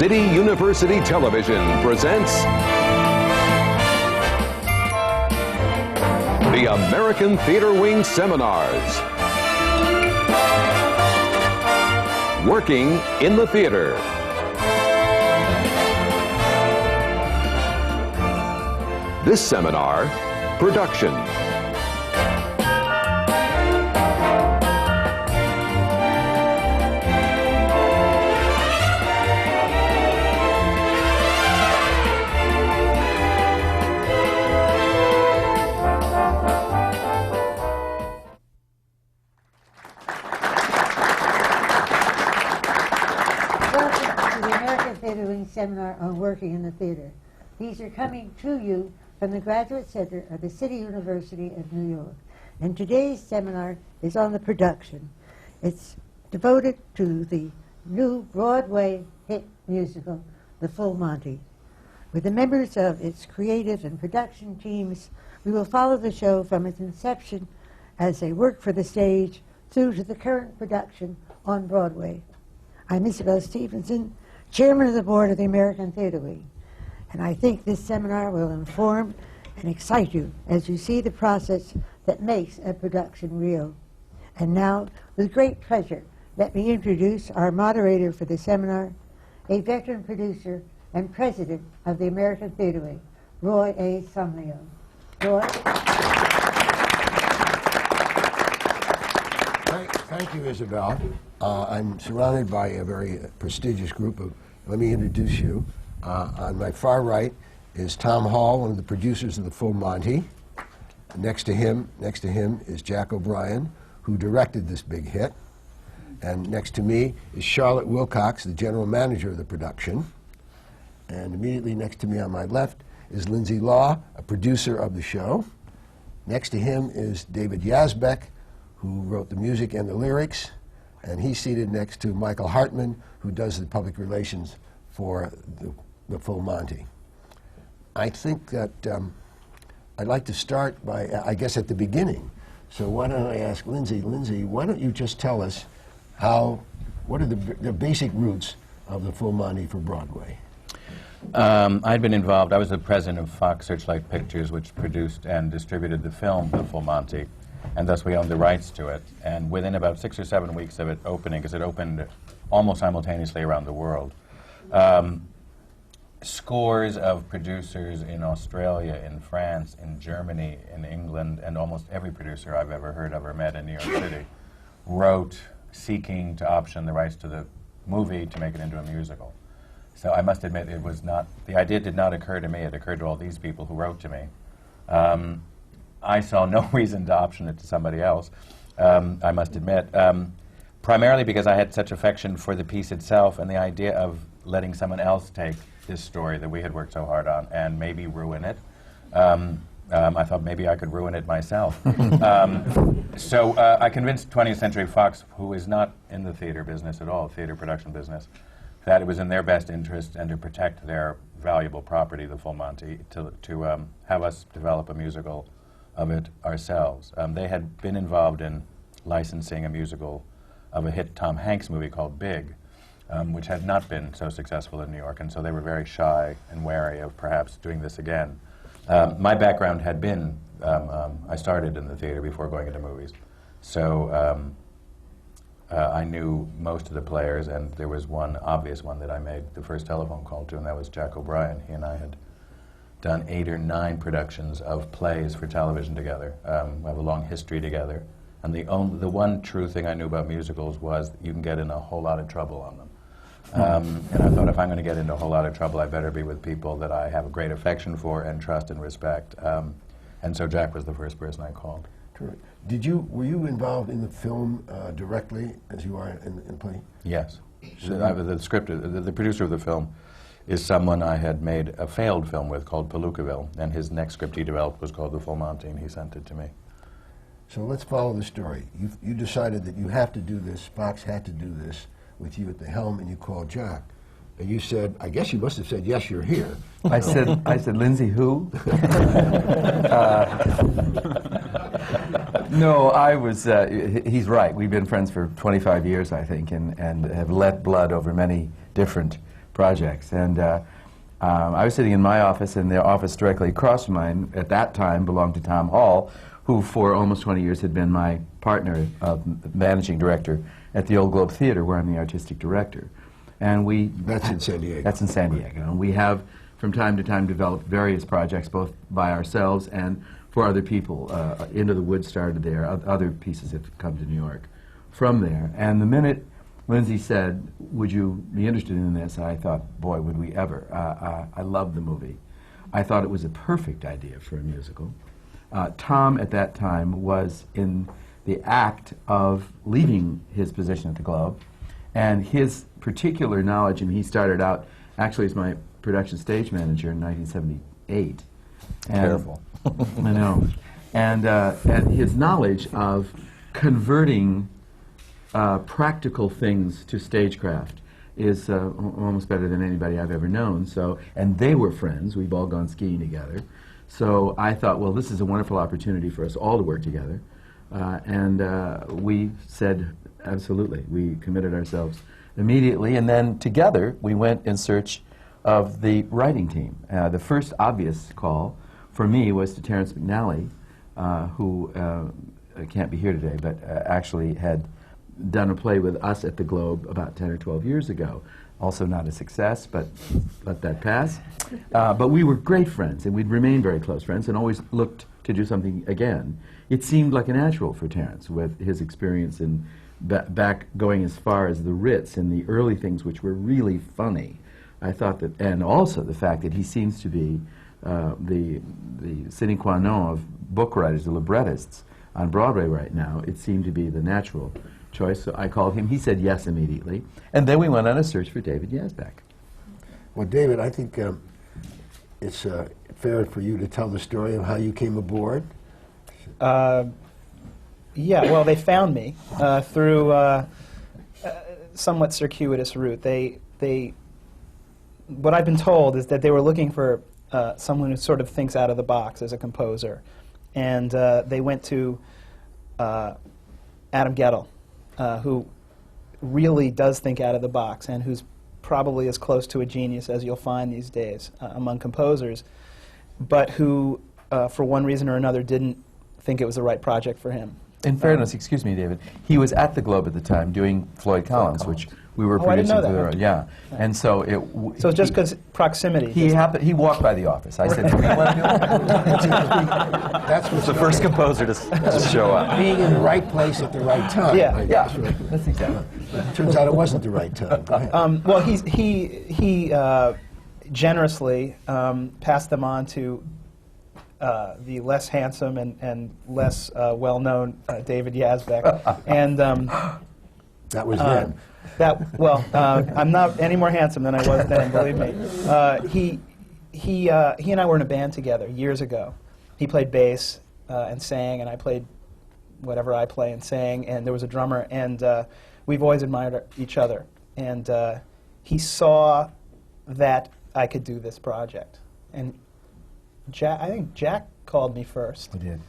City University Television presents the American Theater Wing Seminars. Working in the theater. This seminar, production. Seminar on working in the theater. These are coming to you from the Graduate Center of the City University of New York. And today's seminar is on the production. It's devoted to the new Broadway hit musical, The Full Monty. With the members of its creative and production teams, we will follow the show from its inception as they work for the stage through to the current production on Broadway. I'm Isabel Stevenson, Chairman of the Board of the American Theater Wing, and I think this seminar will inform and excite you as you see the process that makes a production real. And now, with great pleasure, let me introduce our moderator for the seminar, a veteran producer and president of the American Theater Wing, Roy A. Somleo. Roy? Thank you, Isabel. I'm surrounded by a very prestigious group of, let me introduce you. On my far right is Tom Hall, one of the producers of The Full Monty. Next to him is Jack O'Brien, who directed this big hit. And next to me is Charlotte Wilcox, the general manager of the production. And immediately next to me on my left is Lindsay Law, a producer of the show. Next to him is David Yazbek, who wrote the music and the lyrics. And he's seated next to Michael Hartman, who does the public relations for the Full Monty. I think that I'd like to start by, I guess, at the beginning. So why don't I ask Lindsay, why don't you just tell us what are the basic roots of the Full Monty for Broadway? I'd been involved, I was the president of Fox Searchlight Pictures, which produced and distributed the film The Full Monty, and thus we owned the rights to it. And within about 6 or 7 weeks of it opening, because it opened almost simultaneously around the world, scores of producers in Australia, in France, in Germany, in England, and almost every producer I've ever heard of or met in New York City wrote seeking to option the rights to the movie to make it into a musical. So I must admit, it was not, the idea did not occur to me, it occurred to all these people who wrote to me. I saw no reason to option it to somebody else, I must admit, primarily because I had such affection for the piece itself and the idea of letting someone else take this story that we had worked so hard on and maybe ruin it. I thought maybe I could ruin it myself. So I convinced 20th Century Fox, who is not in the theater business at all, theater production business, that it was in their best interest and to protect their valuable property, the Full Monty, to have us develop a musical of it ourselves. They had been involved in licensing a musical of a hit Tom Hanks movie called Big, which had not been so successful in New York, and so they were very shy and wary of perhaps doing this again. My background had been, I started in the theater before going into movies, so I knew most of the players, and there was one obvious one that I made the first telephone call to, and that was Jack O'Brien. He and I had done 8 or 9 productions of plays for television together. We have a long history together. And the one true thing I knew about musicals was that you can get in a whole lot of trouble on them. And I thought, if I'm going to get into a whole lot of trouble, I better be with people that I have a great affection for and trust and respect. And so Jack was the first person I called. Terrific. Were you involved in the film directly as you are in play? Yes. So the producer of the film is someone I had made a failed film with called Palookaville, and his next script he developed was called The Full Monty, and he sent it to me. So let's follow the story. You decided that you have to do this, Fox had to do this with you at the helm, and you called Jack. And you said, I guess you must have said, yes, you're here. I said, Lindsay, who? No, I was, he's right. We've been friends for 25 years, I think, and have let blood over many different projects. And I was sitting in my office, and the office directly across from mine at that time belonged to Tom Hall, who for almost 20 years had been my partner, managing director at the Old Globe Theater, where I'm the artistic director. And That's in San Diego. That's in San Diego. And we have, from time to time, developed various projects, both by ourselves and for other people. Into the Woods started there. Other pieces have come to New York from there. And the minute Lindsay said, "Would you be interested in this?" I thought, boy, would we ever. I loved the movie. I thought it was a perfect idea for a musical. Tom, at that time, was in the act of leaving his position at the Globe, and his particular knowledge, and he started out actually as my production stage manager in 1978. Careful. I know. And his knowledge of converting practical things to stagecraft is almost better than anybody I've ever known. So, and they were friends. We've all gone skiing together. So I thought, well, this is a wonderful opportunity for us all to work together. And we said, absolutely. We committed ourselves immediately. And then together, we went in search of the writing team. The first obvious call for me was to Terrence McNally, who can't be here today, but actually had done a play with us at the Globe about 10 or 12 years ago. Also not a success, but let that pass. But we were great friends, and we'd remained very close friends and always looked to do something again. It seemed like a natural for Terrence, with his experience in back going as far as the Ritz and the early things which were really funny. I thought that, and also the fact that he seems to be the sine qua non of book writers, the librettists on Broadway right now. It seemed to be the natural choice, so I called him. He said yes immediately, and then we went on a search for David Yazbek. Well, David, I think it's fair for you to tell the story of how you came aboard. Yeah, well, they found me through somewhat circuitous route. What I've been told is that they were looking for someone who sort of thinks out of the box as a composer, and they went to Adam Gettle, who really does think out of the box and who's probably as close to a genius as you'll find these days among composers, but who, for one reason or another, didn't think it was the right project for him. In fairness, excuse me, David, he was at the Globe at the time doing Floyd Collins, which we were I didn't producing. know that. Yeah, and so it. So just because proximity. He walked by the office. I said, "Do you want to do it?" That's what's The first composer to show up. being in the right place at the right time. Yeah. I guess, right? That's exactly. Turns out it wasn't the right time. Go ahead. Well, he generously passed them on to the less handsome and less well-known David Yazbek, and That was then. I'm not any more handsome than I was then. Believe me. He and I were in a band together years ago. He played bass and sang, and I played whatever I play and sang. And there was a drummer, and we've always admired each other. And he saw that I could do this project, and I think Jack called me first. He did.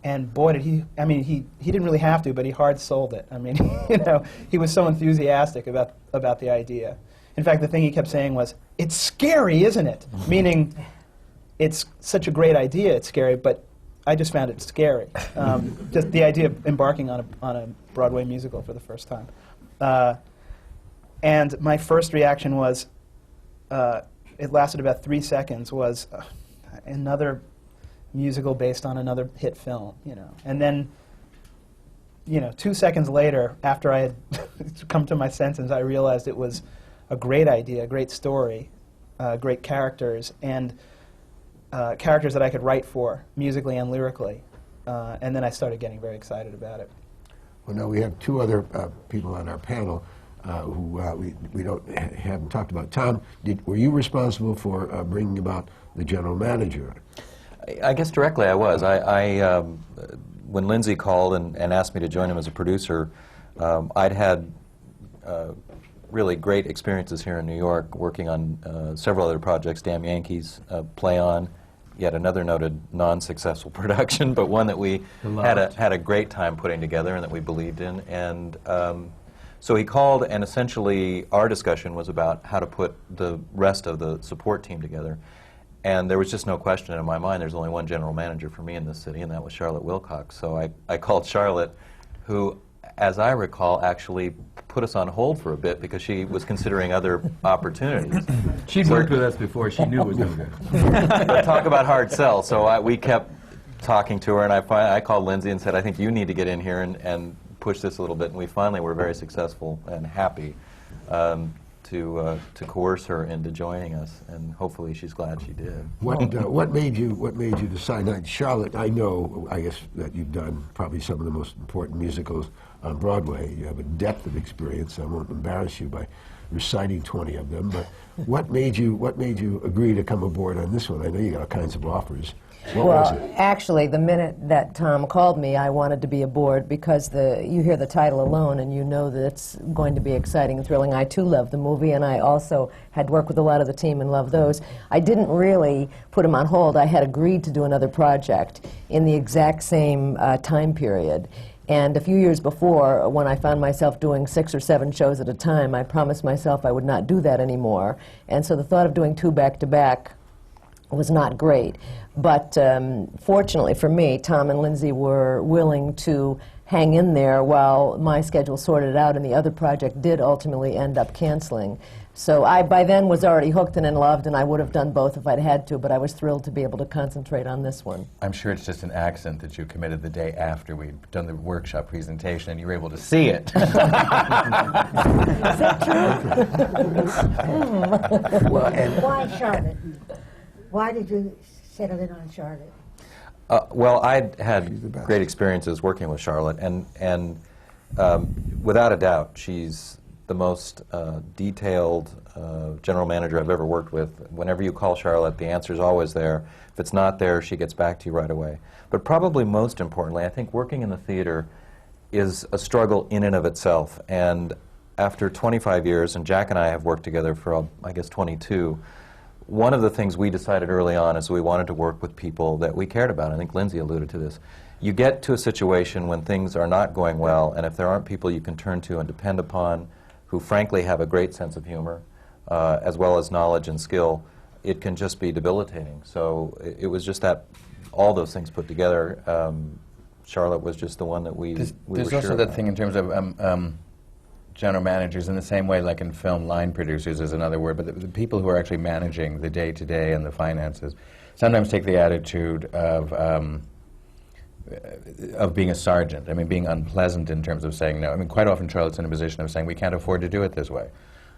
And boy, did he! I mean, he didn't really have to, but he hard sold it. I mean, he was so enthusiastic about the idea. In fact, the thing he kept saying was, "It's scary, isn't it?" Meaning, it's such a great idea. It's scary, but I just found it scary. Just the idea of embarking on a Broadway musical for the first time. And my first reaction was, it lasted about 3 seconds. Was another musical based on another hit film, And then, 2 seconds later, after I had come to my senses, I realized it was a great idea, a great story, great characters, and characters that I could write for, musically and lyrically. And then I started getting very excited about it. Well, now we have two other people on our panel who we haven't talked about. Tom, were you responsible for bringing about the general manager? I guess directly I was. When Lindsay called and asked me to join him as a producer, I'd had really great experiences here in New York working on several other projects, Damn Yankees, Play On, yet another noted non-successful production, but one that we had a great time putting together and that we believed in. And So he called, and essentially our discussion was about how to put the rest of the support team together. And there was just no question in my mind, there's only one general manager for me in this city, and that was Charlotte Wilcox. So I called Charlotte, who, as I recall, actually put us on hold for a bit because she was considering other opportunities. She'd worked with us before. She knew it was no good. Talk about hard sell. So we kept talking to her, and I called Lindsay and said, I think you need to get in here and push this a little bit. And we finally were very successful and happy to coerce her into joining us, and hopefully she's glad she did. What made you decide? Now, Charlotte, I guess that you've done probably some of the most important musicals on Broadway. You have a depth of experience. I won't embarrass you by reciting 20 of them, but what made you agree to come aboard on this one? I know you got all kinds of offers. What was it? Actually, the minute that Tom called me, I wanted to be aboard because you hear the title alone and you know that it's going to be exciting and thrilling. I too love the movie, and I also had worked with a lot of the team and loved those. I didn't really put him on hold. I had agreed to do another project in the exact same time period. And a few years before, when I found myself doing 6 or 7 shows at a time, I promised myself I would not do that anymore. And so the thought of doing 2 back-to-back was not great. But fortunately for me, Tom and Lindsay were willing to hang in there while my schedule sorted it out, and the other project did ultimately end up canceling. So I, by then, was already hooked and in love, and I would have done both if I'd had to, but I was thrilled to be able to concentrate on this one. I'm sure it's just an accident that you committed the day after we'd done the workshop presentation and you were able to see it. Is that true? Well, and Why Charlotte? Why did you settle in on Charlotte? Well, I'd had great experiences working with Charlotte, and without a doubt, she's the most detailed general manager I've ever worked with. Whenever you call Charlotte, the answer's always there. If it's not there, she gets back to you right away. But probably most importantly, I think working in the theater is a struggle in and of itself. And after 25 years, and Jack and I have worked together for, I guess, 22, one of the things we decided early on is we wanted to work with people that we cared about. I think Lindsay alluded to this. You get to a situation when things are not going well, and if there aren't people you can turn to and depend upon who frankly have a great sense of humor, as well as knowledge and skill, it can just be debilitating. So it was just that, all those things put together, Charlotte was just the one that we There's were also sure that about. thing in terms of general managers, in the same way like in film, line producers is another word, but the people who are actually managing the day-to-day and the finances sometimes take the attitude of being a sergeant. I mean, being unpleasant in terms of saying no. I mean, quite often Charlotte's in a position of saying, we can't afford to do it this way.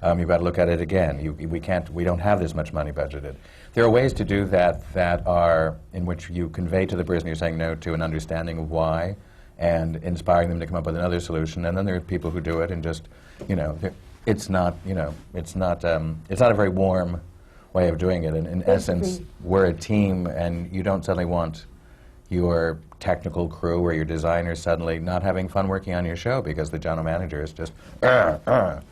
You've got to look at it again. We don't have this much money budgeted. There are ways to do that that are in which you convey to the person you're saying no to an understanding of why, and inspiring them to come up with another solution. And then there are people who do it and just, it's not a very warm way of doing it. And in essence, we're a team, and you don't suddenly want your technical crew or your designers suddenly not having fun working on your show because the general manager is just, There are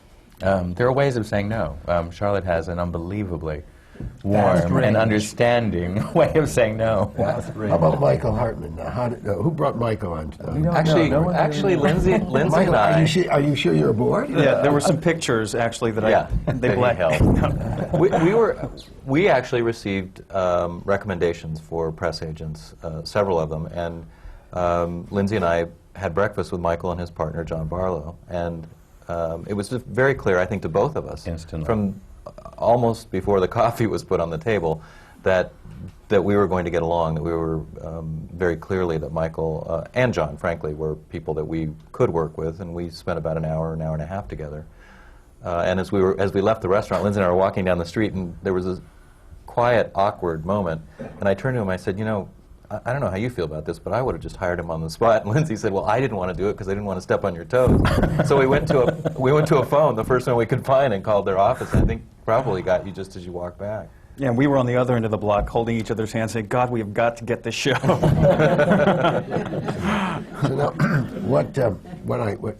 ways of saying no. Charlotte has an unbelievably warm and understanding way of saying no. how about Michael Hartman? Who brought Michael on? Actually, Lindsay and Michael, I. are you sure you're aboard? Yeah, there were some pictures actually that they blacked. We actually received recommendations for press agents, several of them, and Lindsay and I had breakfast with Michael and his partner John Barlow, and it was just very clear, I think, to both of us, instantly, from almost before the coffee was put on the table, that we were going to get along, that we were very clearly that Michael and John, frankly, were people that we could work with, and we spent about an hour and a half together. And as we left the restaurant, Lindsay and I were walking down the street, and there was a quiet, awkward moment, and I turned to him, I said, I don't know how you feel about this, but I would have just hired him on the spot. And Lindsay said, well, I didn't want to do it because I didn't want to step on your toes. So we went to a phone, the first one we could find, and called their office, and I think probably got you just as you walked back. Yeah, we were on the other end of the block holding each other's hands saying, God, we have got to get this show. So now, what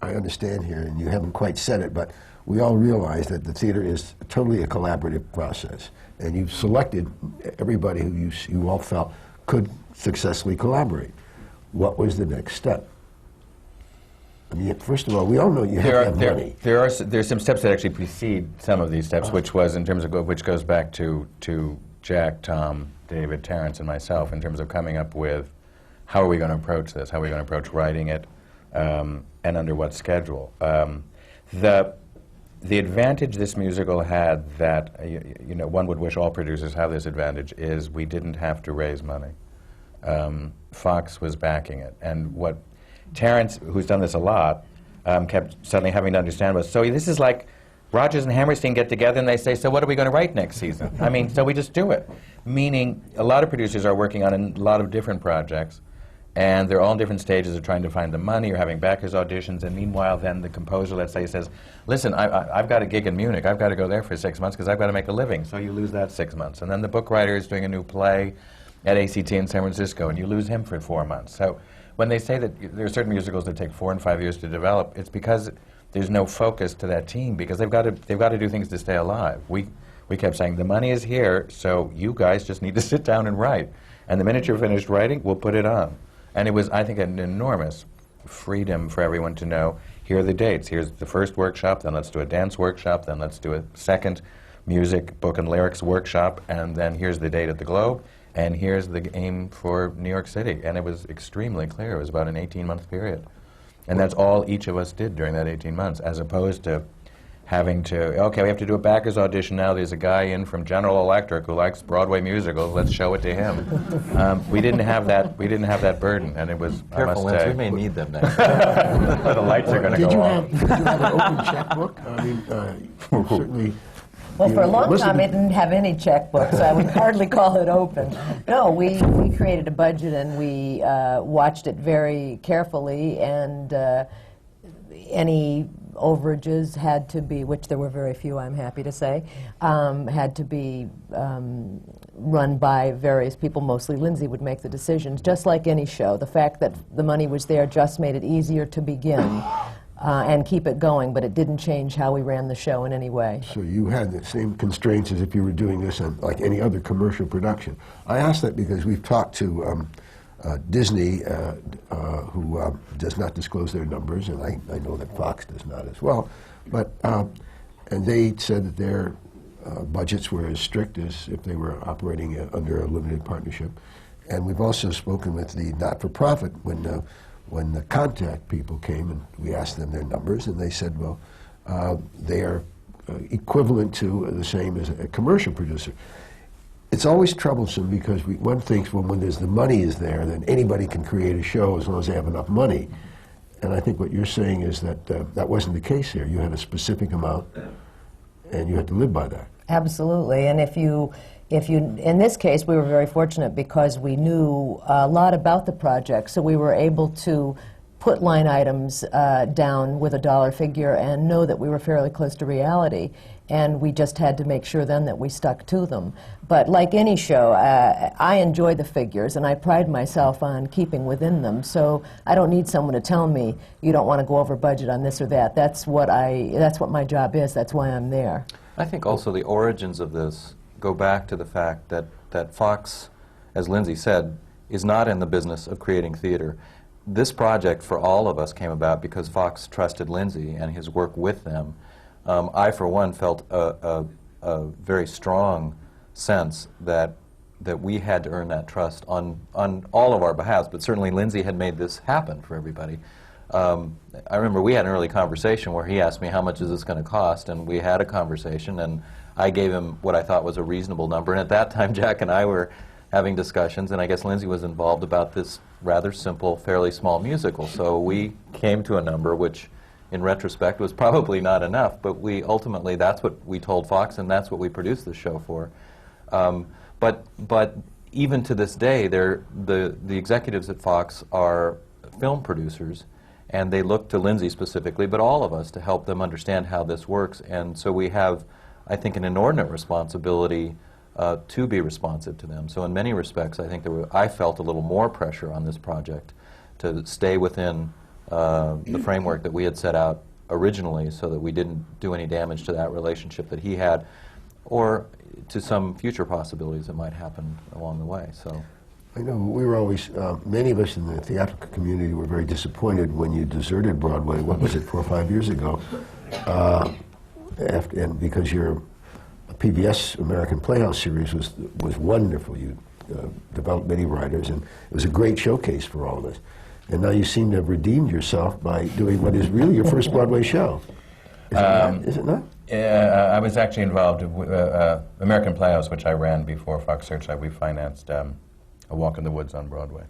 I understand here, and you haven't quite said it, but we all realize that the theater is totally a collaborative process, and you've selected everybody who you all felt could successfully collaborate. What was the next step? I mean, first of all, we all know you have to have money. There's some steps that actually precede some of these steps, which was in terms of which goes back to Jack, Tom, David, Terrence, and myself in terms of coming up with how are we going to approach this, how are we going to approach writing it, and under what schedule. The advantage this musical had that you know, one would wish all producers have this advantage is we didn't have to raise money. Fox was backing it, and what Terrence, who's done this a lot, kept suddenly having to understand was, so this is like Rodgers and Hammerstein get together and they say, so what are we going to write next season? I mean, so we just do it. Meaning, a lot of producers are working on a lot of different projects, and they're all in different stages of trying to find the money or having backers auditions, and meanwhile then the composer, let's say, says, listen, I've got a gig in Munich, I've got to go there for 6 months because I've got to make a living, so you lose that 6 months. And then the book writer is doing a new play at ACT in San Francisco, and you lose him for 4 months. So when they say that there are certain musicals that take 4 and 5 years to develop, it's because there's no focus to that team, because they've got to do things to stay alive. We kept saying, the money is here, so you guys just need to sit down and write. And the minute you're finished writing, we'll put it on. And it was, I think, an enormous freedom for everyone to know, here are the dates. Here's the first workshop, then let's do a dance workshop, then let's do a second music, book and lyrics workshop, and then here's the date at the Globe, and here's the aim for New York City. And it was extremely clear. It was about an 18-month period. And that's all each of us did during that 18 months, as opposed to having to, okay, we have to do a backers audition now. There's a guy in from General Electric who likes Broadway musicals. Let's show it to him. We didn't have that. We didn't have that burden, and it was. Careful, Lindsay, we may need them next. The lights are going to go off. Did you have an open checkbook? I mean, certainly. Well, for a long time, it didn't have any checkbook, so I would hardly call it open. No, we created a budget, and we watched it very carefully, and any overages had to be, which there were very few, I'm happy to say, had to be run by various people. Mostly Lindsay would make the decisions, just like any show. The fact that the money was there just made it easier to begin and keep it going, but it didn't change how we ran the show in any way. So you had the same constraints as if you were doing this on like any other commercial production. I ask that because we've talked to Disney, who does not disclose their numbers, and I know that Fox does not as well, but and they said that their budgets were as strict as if they were operating under a limited partnership. And we've also spoken with the not-for-profit when the contact people came, and we asked them their numbers, and they said, well, they are equivalent to the same as a commercial producer. It's always troublesome because one thinks, well, when there's the money is there, then anybody can create a show as long as they have enough money. And I think what you're saying is that that wasn't the case here. You had a specific amount, and you had to live by that. Absolutely, and if you, in this case, we were very fortunate because we knew a lot about the project, so we were able to put line items down with a dollar figure and know that we were fairly close to reality. And we just had to make sure then that we stuck to them. But like any show, I enjoy the figures, and I pride myself on keeping within them. So I don't need someone to tell me, you don't want to go over budget on this or that. That's what my job is. That's why I'm there. I think also the origins of this go back to the fact that Fox, as Lindsay said, is not in the business of creating theater. This project, for all of us, came about because Fox trusted Lindsay and his work with them. I, for one, felt a very strong sense that we had to earn that trust on all of our behalves, but certainly Lindsay had made this happen for everybody. I remember we had an early conversation where he asked me, how much is this going to cost? And we had a conversation, and I gave him what I thought was a reasonable number. And at that time, Jack and I were having discussions, and I guess Lindsay was involved about this rather simple, fairly small musical. So we came to a number which, in retrospect, was probably not enough, but ultimately that's what we told Fox, and that's what we produced the show for. But even to this day, the executives at Fox are film producers, and they look to Lindsay specifically, but all of us, to help them understand how this works. And so we have, I think, an inordinate responsibility to be responsive to them. So in many respects, I think I felt a little more pressure on this project to stay within the framework that we had set out originally, so that we didn't do any damage to that relationship that he had, or to some future possibilities that might happen along the way. So, I know we were always, many of us in the theatrical community were very disappointed when you deserted Broadway, what was it, 4 or 5 years ago? And because your PBS American Playhouse series was wonderful. You developed many writers, and it was a great showcase for all of us. And now you seem to have redeemed yourself by doing what is really your first Broadway show. Is it not? I was actually involved with American Playhouse, which I ran before Fox Searchlight. We financed A Walk in the Woods on Broadway.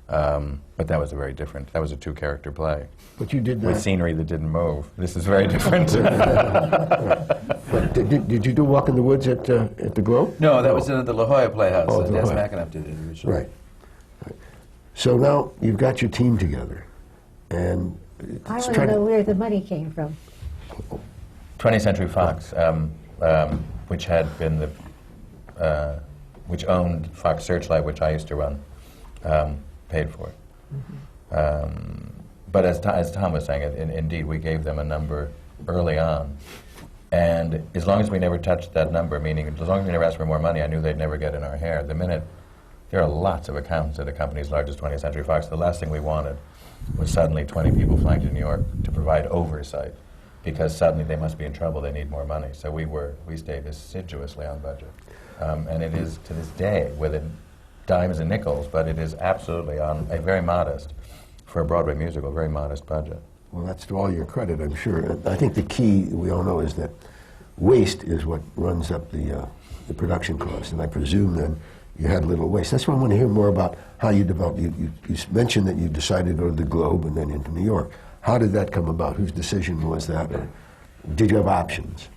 But that was a very different, that was a 2-character play. But you did that. With scenery that didn't move. This is very different. But did you do Walk in the Woods at the Globe? No, that was at the La Jolla Playhouse. Oh, Des La Jolla. McAnuff did it originally. Right. So now you've got your team together, and I want to know where the money came from. 20th Century Fox, which had been the, which owned Fox Searchlight, which I used to run, paid for it. But as Tom was saying, indeed, we gave them a number early on. And as long as we never touched that number, meaning as long as we never asked for more money, I knew they'd never get in our hair. The minute, there are lots of accountants at a company as large as 20th Century Fox. The last thing we wanted was suddenly 20 people flying to New York to provide oversight, because suddenly they must be in trouble, they need more money. So we stayed assiduously on budget. And it is, to this day, within dimes and nickels, but it is absolutely on a very modest, for a Broadway musical, very modest budget. Well, that's to all your credit, I'm sure. And I think the key, we all know, is that waste is what runs up the production cost. And I presume then you had a little waste. That's why I want to hear more about how you developed. You mentioned that you decided to go to the Globe and then into New York. How did that come about? Whose decision was that? Or did you have options?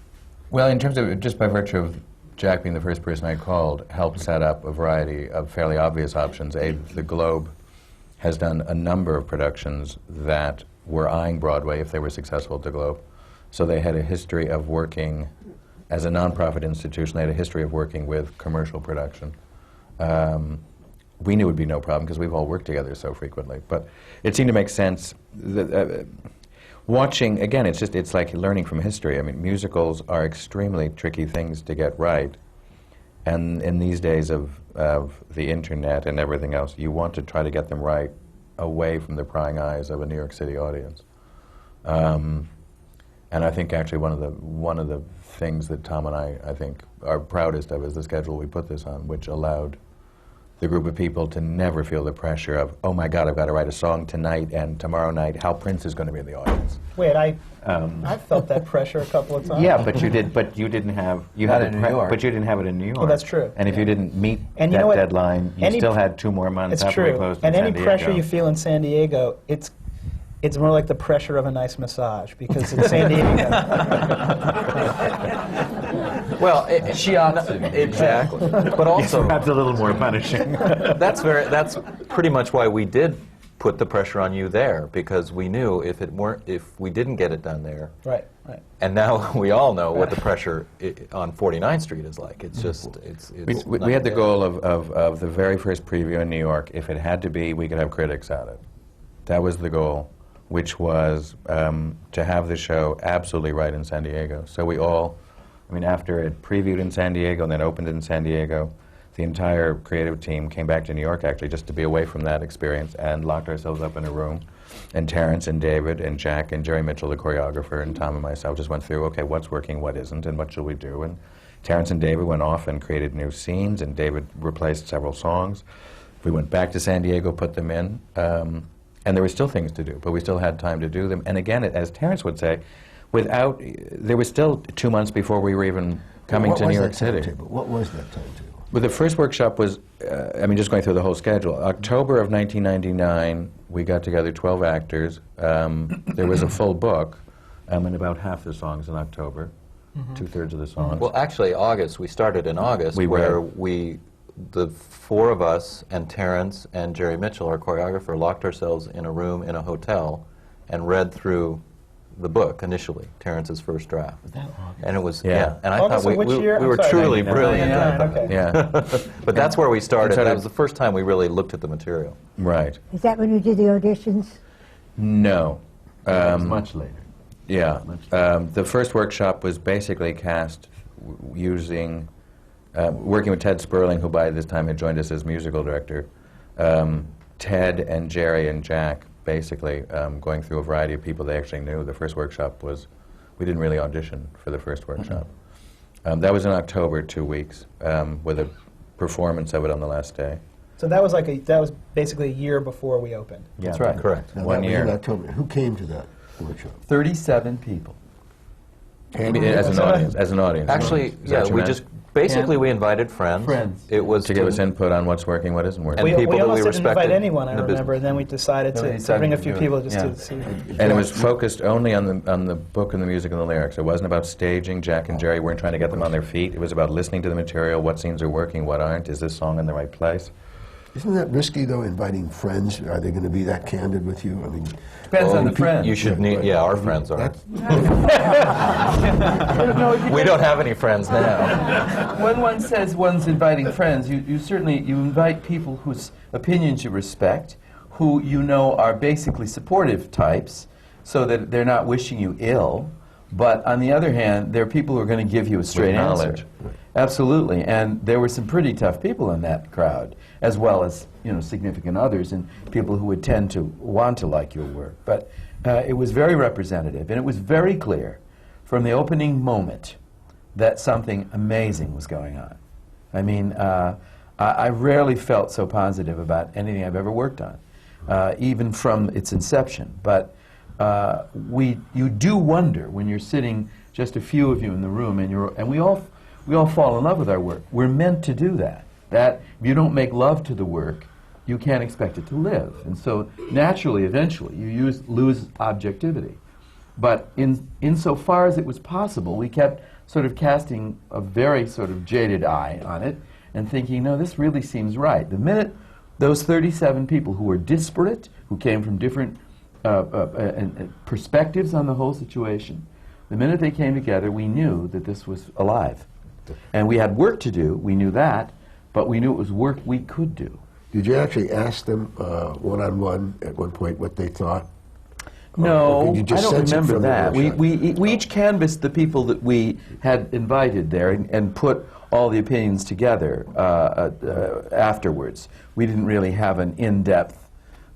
Well, in terms of, just by virtue of Jack being the first person I called, helped set up a variety of fairly obvious options. The Globe has done a number of productions that were eyeing Broadway if they were successful at the Globe. So they had a history of working, as a nonprofit institution, they had a history of working with commercial production. We knew it would be no problem because we've all worked together so frequently. But it seemed to make sense that, watching, again, it's like learning from history. I mean, musicals are extremely tricky things to get right. And in these days of the internet and everything else, you want to try to get them right away from the prying eyes of a New York City audience. And I think actually one of the things that Tom and I think, are proudest of is the schedule we put this on, which allowed the group of people to never feel the pressure of, oh my God, I've got to write a song tonight and tomorrow night, how Prince is going to be in the audience. Wait, I felt that pressure a couple of times. Yeah, but you didn't have, you Not had in New York. but you didn't have it in New York. Oh, that's true. And if you didn't meet And you that know what? deadline, you still had 2 more months It's after we true. closed And in any San pressure Diego. you feel in San Diego, it's more like the pressure of a nice massage, because in San Diego. Well, she exactly, but also Perhaps a little more punishing. that's pretty much why we did put the pressure on you there, because we knew if we didn't get it done there. Right. And now we all know what the pressure on 49th Street is like. It's just We had the goal of the very first preview in New York. If it had to be, we could have critics at it. That was the goal, which was to have the show absolutely right in San Diego. So we all, I mean, after it previewed in San Diego and then opened in San Diego, the entire creative team came back to New York actually just to be away from that experience and locked ourselves up in a room. And Terrence and David and Jack and Jerry Mitchell, the choreographer, and Tom and myself just went through, okay, what's working, what isn't, and what should we do? And Terrence and David went off and created new scenes, and David replaced several songs. We went back to San Diego, put them in, and there were still things to do, but we still had time to do them. And again, as Terrence would say, there was still 2 months before we were even coming to New York City. What was that timetable? Well, the first workshop was, just going through the whole schedule. October of 1999, we got together 12 actors. There was a full book, and about half the songs in October, 2/3 of the songs. Well, actually, we started in August, the 4 of us and Terrence and Jerry Mitchell, our choreographer, locked ourselves in a room in a hotel and read through the book initially, Terrence's first draft. And it was, and I August thought of which we year? were I'm sorry, truly 99. brilliant. 99, okay. Yeah, But that's where we started. And so That was the first time we really looked at the material. right. Is that when you did the auditions? No. Much later. Yeah. The first workshop was basically cast using, working with Ted Sperling, who by this time had joined us as musical director, Ted and Jerry and Jack basically going through a variety of people they actually knew. The first workshop was, we didn't really audition for the first workshop. That was in October, 2 weeks, with a performance of it on the last day. So that was that was basically a year before we opened. Yeah, that's right. Correct. Now, 1 that was year. in October. Who came to that workshop? 37 people. I mean, as an audience. As an audience. Actually, Is that yeah, what you we meant? just basically we invited friends. Friends. It was To give us input on what's working, what isn't working. And people we that almost we didn't invite respected anyone, I in the remember, and then we decided Then we to decided bring a to few do it. people just Yeah. to see. And it was focused only on the book and the music and the lyrics. It wasn't about staging. Jack and Jerry weren't trying to get them on their feet. It was about listening to the material, what scenes are working, what aren't. Is this song in the right place? Isn't that risky, though, inviting friends? Are they going to be that candid with you? I mean, Depends on the friend. You should need, yeah, our friends are. that's, We don't have any friends now. When one says one's inviting friends, you certainly invite people whose opinions you respect, who you know are basically supportive types, so that they're not wishing you ill. But on the other hand, there are people who are going to give you a straight answer. knowledge. Absolutely, and there were some pretty tough people in that crowd, as well as significant others and people who would tend to want to like your work. But it was very representative, and it was very clear from the opening moment that something amazing was going on. I mean, I rarely felt so positive about anything I've ever worked on, even from its inception. But you do wonder when you're sitting, just a few of you in the room, and we all fall in love with our work. We're meant to do that. That if you don't make love to the work, you can't expect it to live. And so naturally, eventually, you lose objectivity. But insofar as it was possible, we kept sort of casting a very sort of jaded eye on it and thinking, no, this really seems right. The minute those 37 people who were disparate, who came from different perspectives on the whole situation, the minute they came together, we knew that this was alive. And we had work to do, we knew that, but we knew it was work we could do. did you actually ask them one-on-one at one point what they thought? Or No, could you just I don't sense it remember from the that. workshop? We each canvassed the people that we had invited there and put all the opinions together afterwards. We didn't really have an in-depth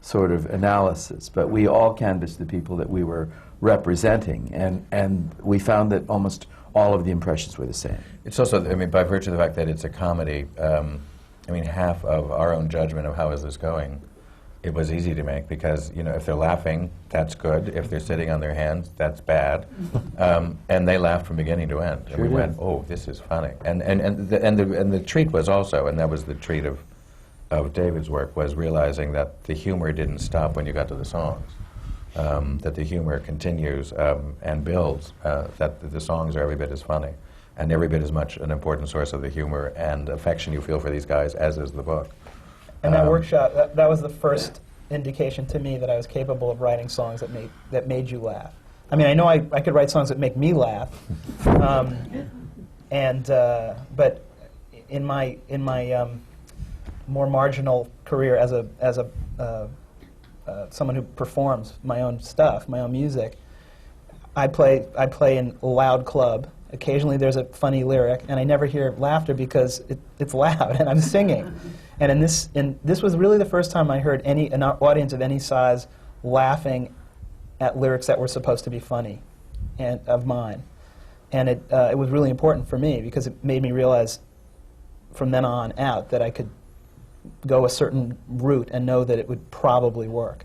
sort of analysis, but we all canvassed the people that we were representing, and we found that almost all of the impressions were the same. It's also, I mean, by virtue of the fact that it's a comedy, I mean, half of our own judgment of how is this going, it was easy to make because, if they're laughing, that's good. If they're sitting on their hands, that's bad. And they laughed from beginning to end. And we went, oh, this is funny. And the treat was also, and that was the treat of David's work, was realizing that the humor didn't stop when you got to the songs. That the humor continues and builds, that the songs are every bit as funny and every bit as much an important source of the humor and affection you feel for these guys as is the book. And that workshop, that was the first indication to me that I was capable of writing songs that made you laugh. I mean, I know I could write songs that make me laugh, but in my more marginal career as someone who performs my own stuff, my own music, I play in a loud club. Occasionally there's a funny lyric, and I never hear laughter because it's loud and I'm singing. And this was really the first time I heard an audience of any size laughing at lyrics that were supposed to be funny, and of mine. And it was really important for me because it made me realize from then on out that I could go a certain route and know that it would probably work.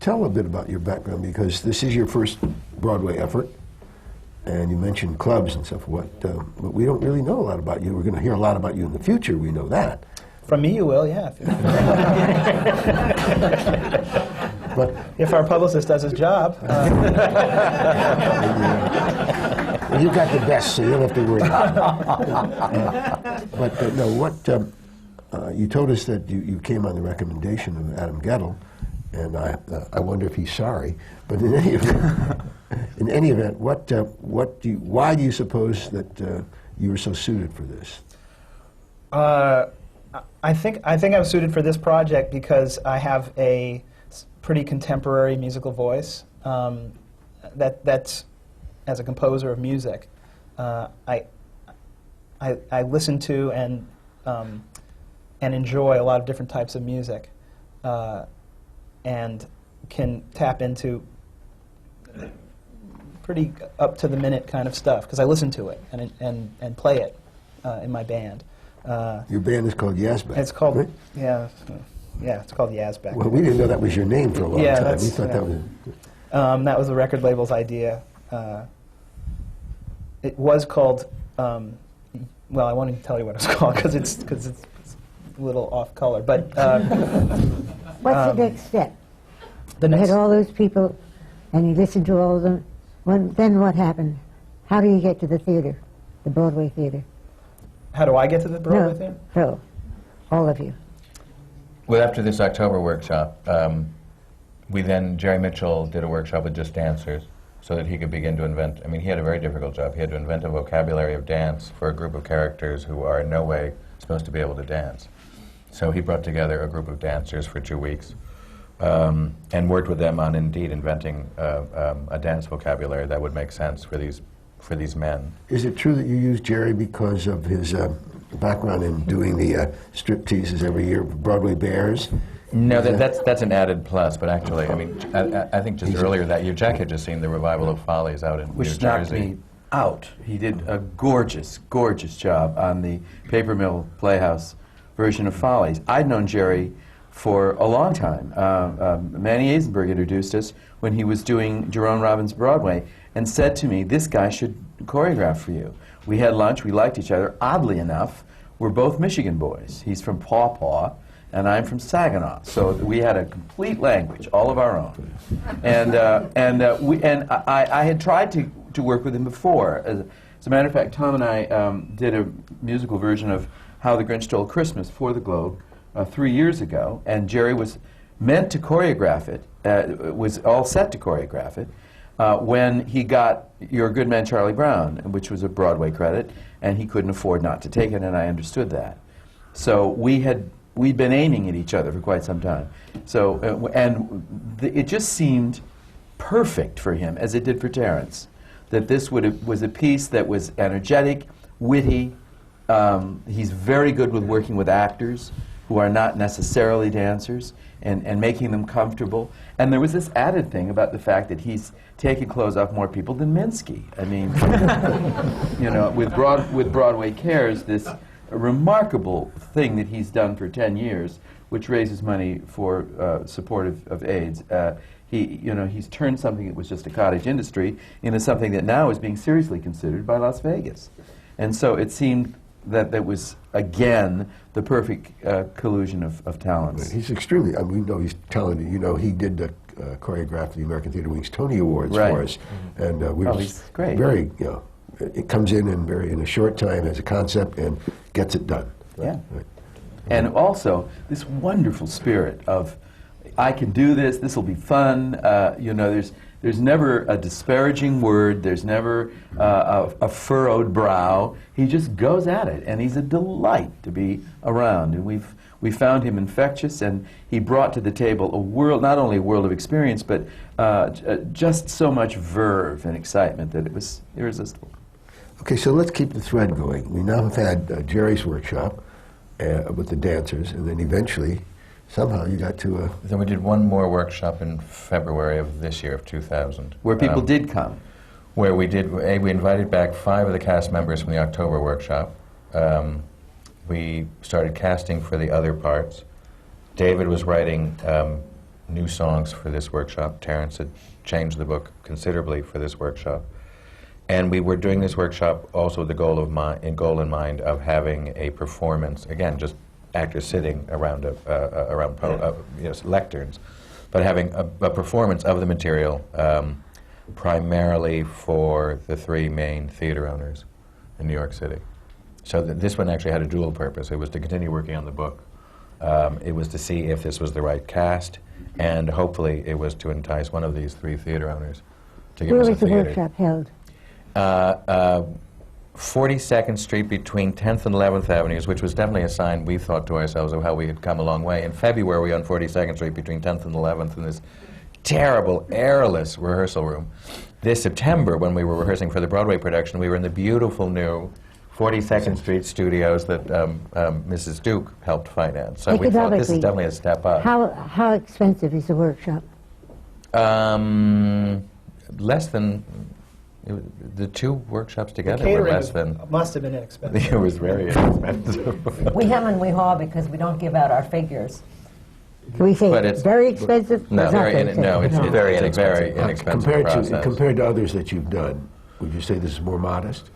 Tell a bit about your background, because this is your first Broadway effort, and you mentioned clubs and stuff. But we don't really know a lot about you. We're going to hear a lot about you in the future. We know that. From me, you will, yeah. But If our publicist does his job. you got the best, so you don't have to worry about it. But no, you told us that you came on the recommendation of Adam Gettle, and I wonder if he's sorry. But in any event, why do you suppose that you were so suited for this? I think I was suited for this project because I have a pretty contemporary musical voice. That's as a composer of music. I listen to and and enjoy a lot of different types of music, and can tap into pretty up-to-the-minute kind of stuff, because I listen to it and play it in my band. Your band is called Yazbek. It's called, right? yeah, it's called Yazbek. Well, we didn't know that was your name for a long Yeah, time. that's- We thought yeah. that was... That was the record label's idea. It was called, well, I won't even tell you what it's called, because it's a little off color, but... What's the next step? The You next, had all those people, and you listened to all of them. Then what happened? How do you get to the theater, the Broadway theater? how do I get to the Broadway No, thing? no, all of you. Well, after this October workshop, Jerry Mitchell did a workshop with just dancers so that he could begin to invent. I mean, he had a very difficult job. He had to invent a vocabulary of dance for a group of characters who are in no way supposed to be able to dance. So he brought together a group of dancers for 2 weeks and worked with them on indeed inventing a dance vocabulary that would make sense for these men. Is it true that you use Jerry because of his background in doing the strip teases every year, Broadway Bears? No, that's an added plus, but actually, I mean, I think just earlier that year, Jack had just seen the revival of Follies out in New Which knocked Jersey. me out. He did a gorgeous, gorgeous job on the Paper Mill Playhouse version of Follies. I'd known Jerry for a long time. Manny Eisenberg introduced us when he was doing Jerome Robbins' Broadway and said to me, this guy should choreograph for you. We had lunch, we liked each other. Oddly enough, we're both Michigan boys. He's from Paw Paw, and I'm from Saginaw. So we had a complete language, all of our own. I had tried to work with him before. As a matter of fact, Tom and I did a musical version of How the Grinch Stole Christmas for the Globe 3 years ago, and Jerry was meant to choreograph it, was all set to choreograph it, when he got Your Good Man Charlie Brown, which was a Broadway credit, and he couldn't afford not to take it, and I understood that. So we'd been aiming at each other for quite some time. So, it just seemed perfect for him, as it did for Terrence, that this was a piece that was energetic, witty. He's very good with working with actors who are not necessarily dancers and making them comfortable. And there was this added thing about the fact that he's taking clothes off more people than Minsky. I mean, you know, with Broadway Cares, this remarkable thing that he's done for 10 years, which raises money for support of AIDS. He's turned something that was just a cottage industry into something that now is being seriously considered by Las Vegas. And so it seemed that that was, again, the perfect collusion of talents. He's extremely, I mean, we know he's talented. You know, he did choreograph the American Theatre Wing's Tony Awards Right. for us. And we were he's great. very, you know, it comes in a short time as a concept and gets it done. Yeah. Right. And also, this wonderful spirit of, I can do this, this will be fun. You know, there's never a disparaging word, there's never a furrowed brow. He just goes at it, and he's a delight to be around. And we found him infectious, and he brought to the table a world, not only a world of experience, but just so much verve and excitement that it was irresistible. Okay, so let's keep the thread going. We now have had Jerry's workshop with the dancers, and then eventually, somehow you got to Then we did one more workshop in February of this year, of 2000. Where people did come. Where we invited back 5 of the cast members from the October workshop. We started casting for the other parts. David was writing new songs for this workshop. Terrence had changed the book considerably for this workshop. And we were doing this workshop also with the goal in mind of having a performance, again, just actors sitting around lecterns, but having a performance of the material primarily for the 3 main theater owners in New York City. So this one actually had a dual purpose. It was to continue working on the book. It was to see if this was the right cast, and hopefully it was to entice one of these 3 theater owners to give Where us a was the theater. workshop held? 42nd Street between 10th and 11th Avenues, which was definitely a sign we thought to ourselves of how we had come a long way. In February on 42nd Street between 10th and 11th in this terrible, airless rehearsal room. This September, when we were rehearsing for the Broadway production, we were in the beautiful new 42nd Street Studios that Mrs. Duke helped finance. So we thought this is definitely a step up. How expensive is the workshop? Less than the two workshops together were Catering less than. must have been inexpensive. It was very expensive. We hem and we haw because we don't give out our figures. Can we say But it's very expensive? No, It's not very it's expensive. very inexpensive process. Compared to others that you've done, would you say this is more modest?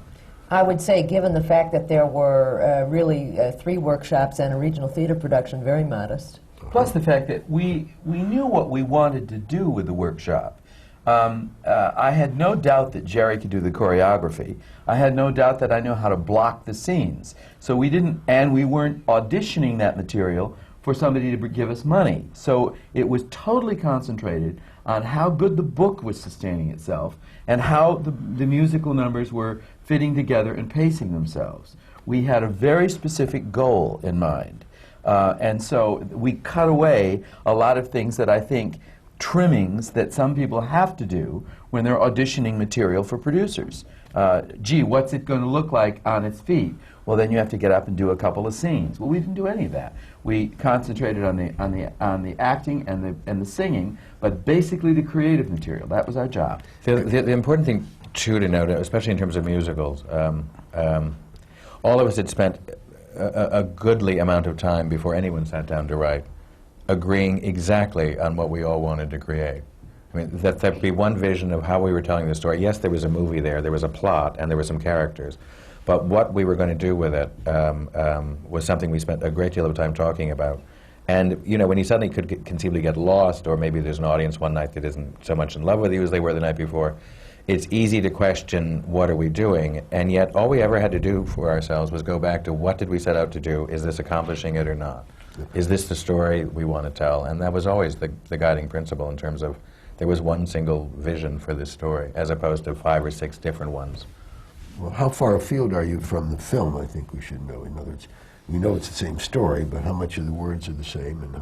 I would say, given the fact that there were really 3 workshops and a regional theater production, very modest. Plus the fact that we knew what we wanted to do with the workshop. I had no doubt that Jerry could do the choreography. I had no doubt that I knew how to block the scenes. So we didn't, and we weren't auditioning that material for somebody to give us money. So it was totally concentrated on how good the book was sustaining itself and how the musical numbers were fitting together and pacing themselves. We had a very specific goal in mind. And so we cut away a lot of things that I think trimmings that some people have to do when they're auditioning material for producers. Gee, what's it going to look like on its feet? Well, then you have to get up and do a couple of scenes. Well, we didn't do any of that. We concentrated on the acting and the singing, but basically the creative material. That was our job. The important thing too to note, especially in terms of musicals, all of us had spent a goodly amount of time before anyone sat down to write, agreeing exactly on what we all wanted to create. I mean, that'd be one vision of how we were telling the story. Yes, there was a movie there was a plot, and there were some characters. But what we were going to do with it was something we spent a great deal of time talking about. And, you know, when you suddenly could conceivably get lost, or maybe there's an audience one night that isn't so much in love with you as they were the night before, it's easy to question, what are we doing? And yet, all we ever had to do for ourselves was go back to, what did we set out to do? Is this accomplishing it or not? Is this the story we want to tell? And that was always the guiding principle in terms of, there was one single vision for this story, as opposed to 5 or 6 different ones. Well, how far afield are you from the film, I think we should know. In other words, we know it's the same story, but how much of the words are the same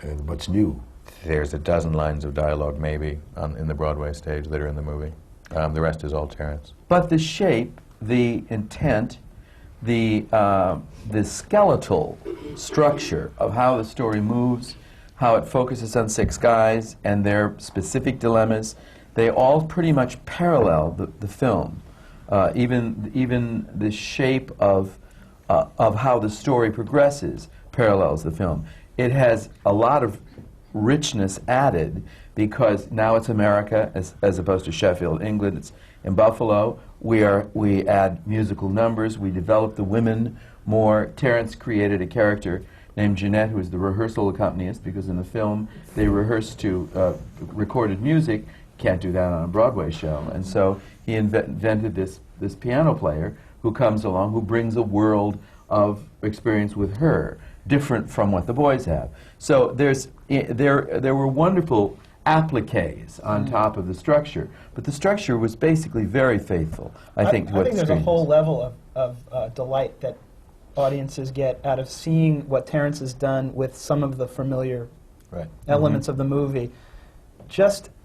and what's new? There's a dozen lines of dialogue, maybe, in the Broadway stage that are in the movie. The rest is all Terence. But the shape, the intent, the skeletal structure of how the story moves, how it focuses on 6 guys and their specific dilemmas, they all pretty much parallel the film. Even the shape of how the story progresses parallels the film. It has a lot of richness added because now it's America as opposed to Sheffield, England. It's in Buffalo. We add musical numbers. We develop the women more. Terence created a character named Jeanette, who is the rehearsal accompanist, because in the film they rehearse to recorded music. Can't do that on a Broadway show. And so he invented this piano player who comes along, who brings a world of experience with her, different from what the boys have. So there were wonderful appliques on top of the structure, but the structure was basically very faithful, I think, to what the there's a screen whole is. level of delight that audiences get out of seeing what Terence has done with some of the familiar elements of the movie.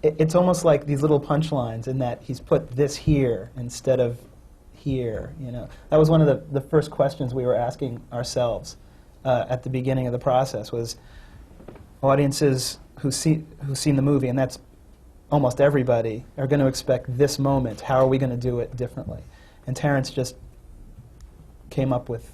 It's almost like these little punchlines in that he's put this here instead of here, you know. That was one of the first questions we were asking ourselves at the beginning of the process, was audiences who've seen the movie, and that's almost everybody, are going to expect this moment. How are we going to do it differently? And Terence just came up with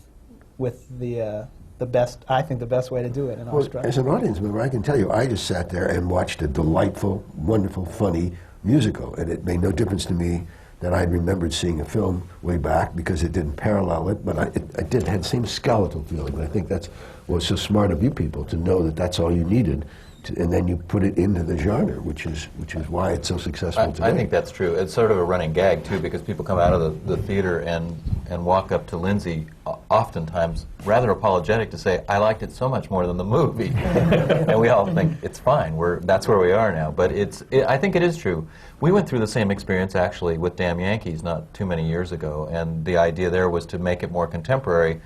the best, I think, the best way to do it in our structure. As an audience member, I can tell you, I just sat there and watched a delightful, wonderful, funny musical, and it made no difference to me that I remembered seeing a film way back because it didn't parallel it, but it did have the same skeletal feeling. And I think that's what's so smart of you people, to know that that's all you needed, and then you put it into the genre, which is why it's so successful today. I think that's true. It's sort of a running gag, too, because people come out of the theater and walk up to Lindsay, oftentimes rather apologetic, to say, I liked it so much more than the movie. And we all think, it's fine, that's where we are now. But I think it is true. We went through the same experience, actually, with Damn Yankees not too many years ago, and the idea there was to make it more contemporary.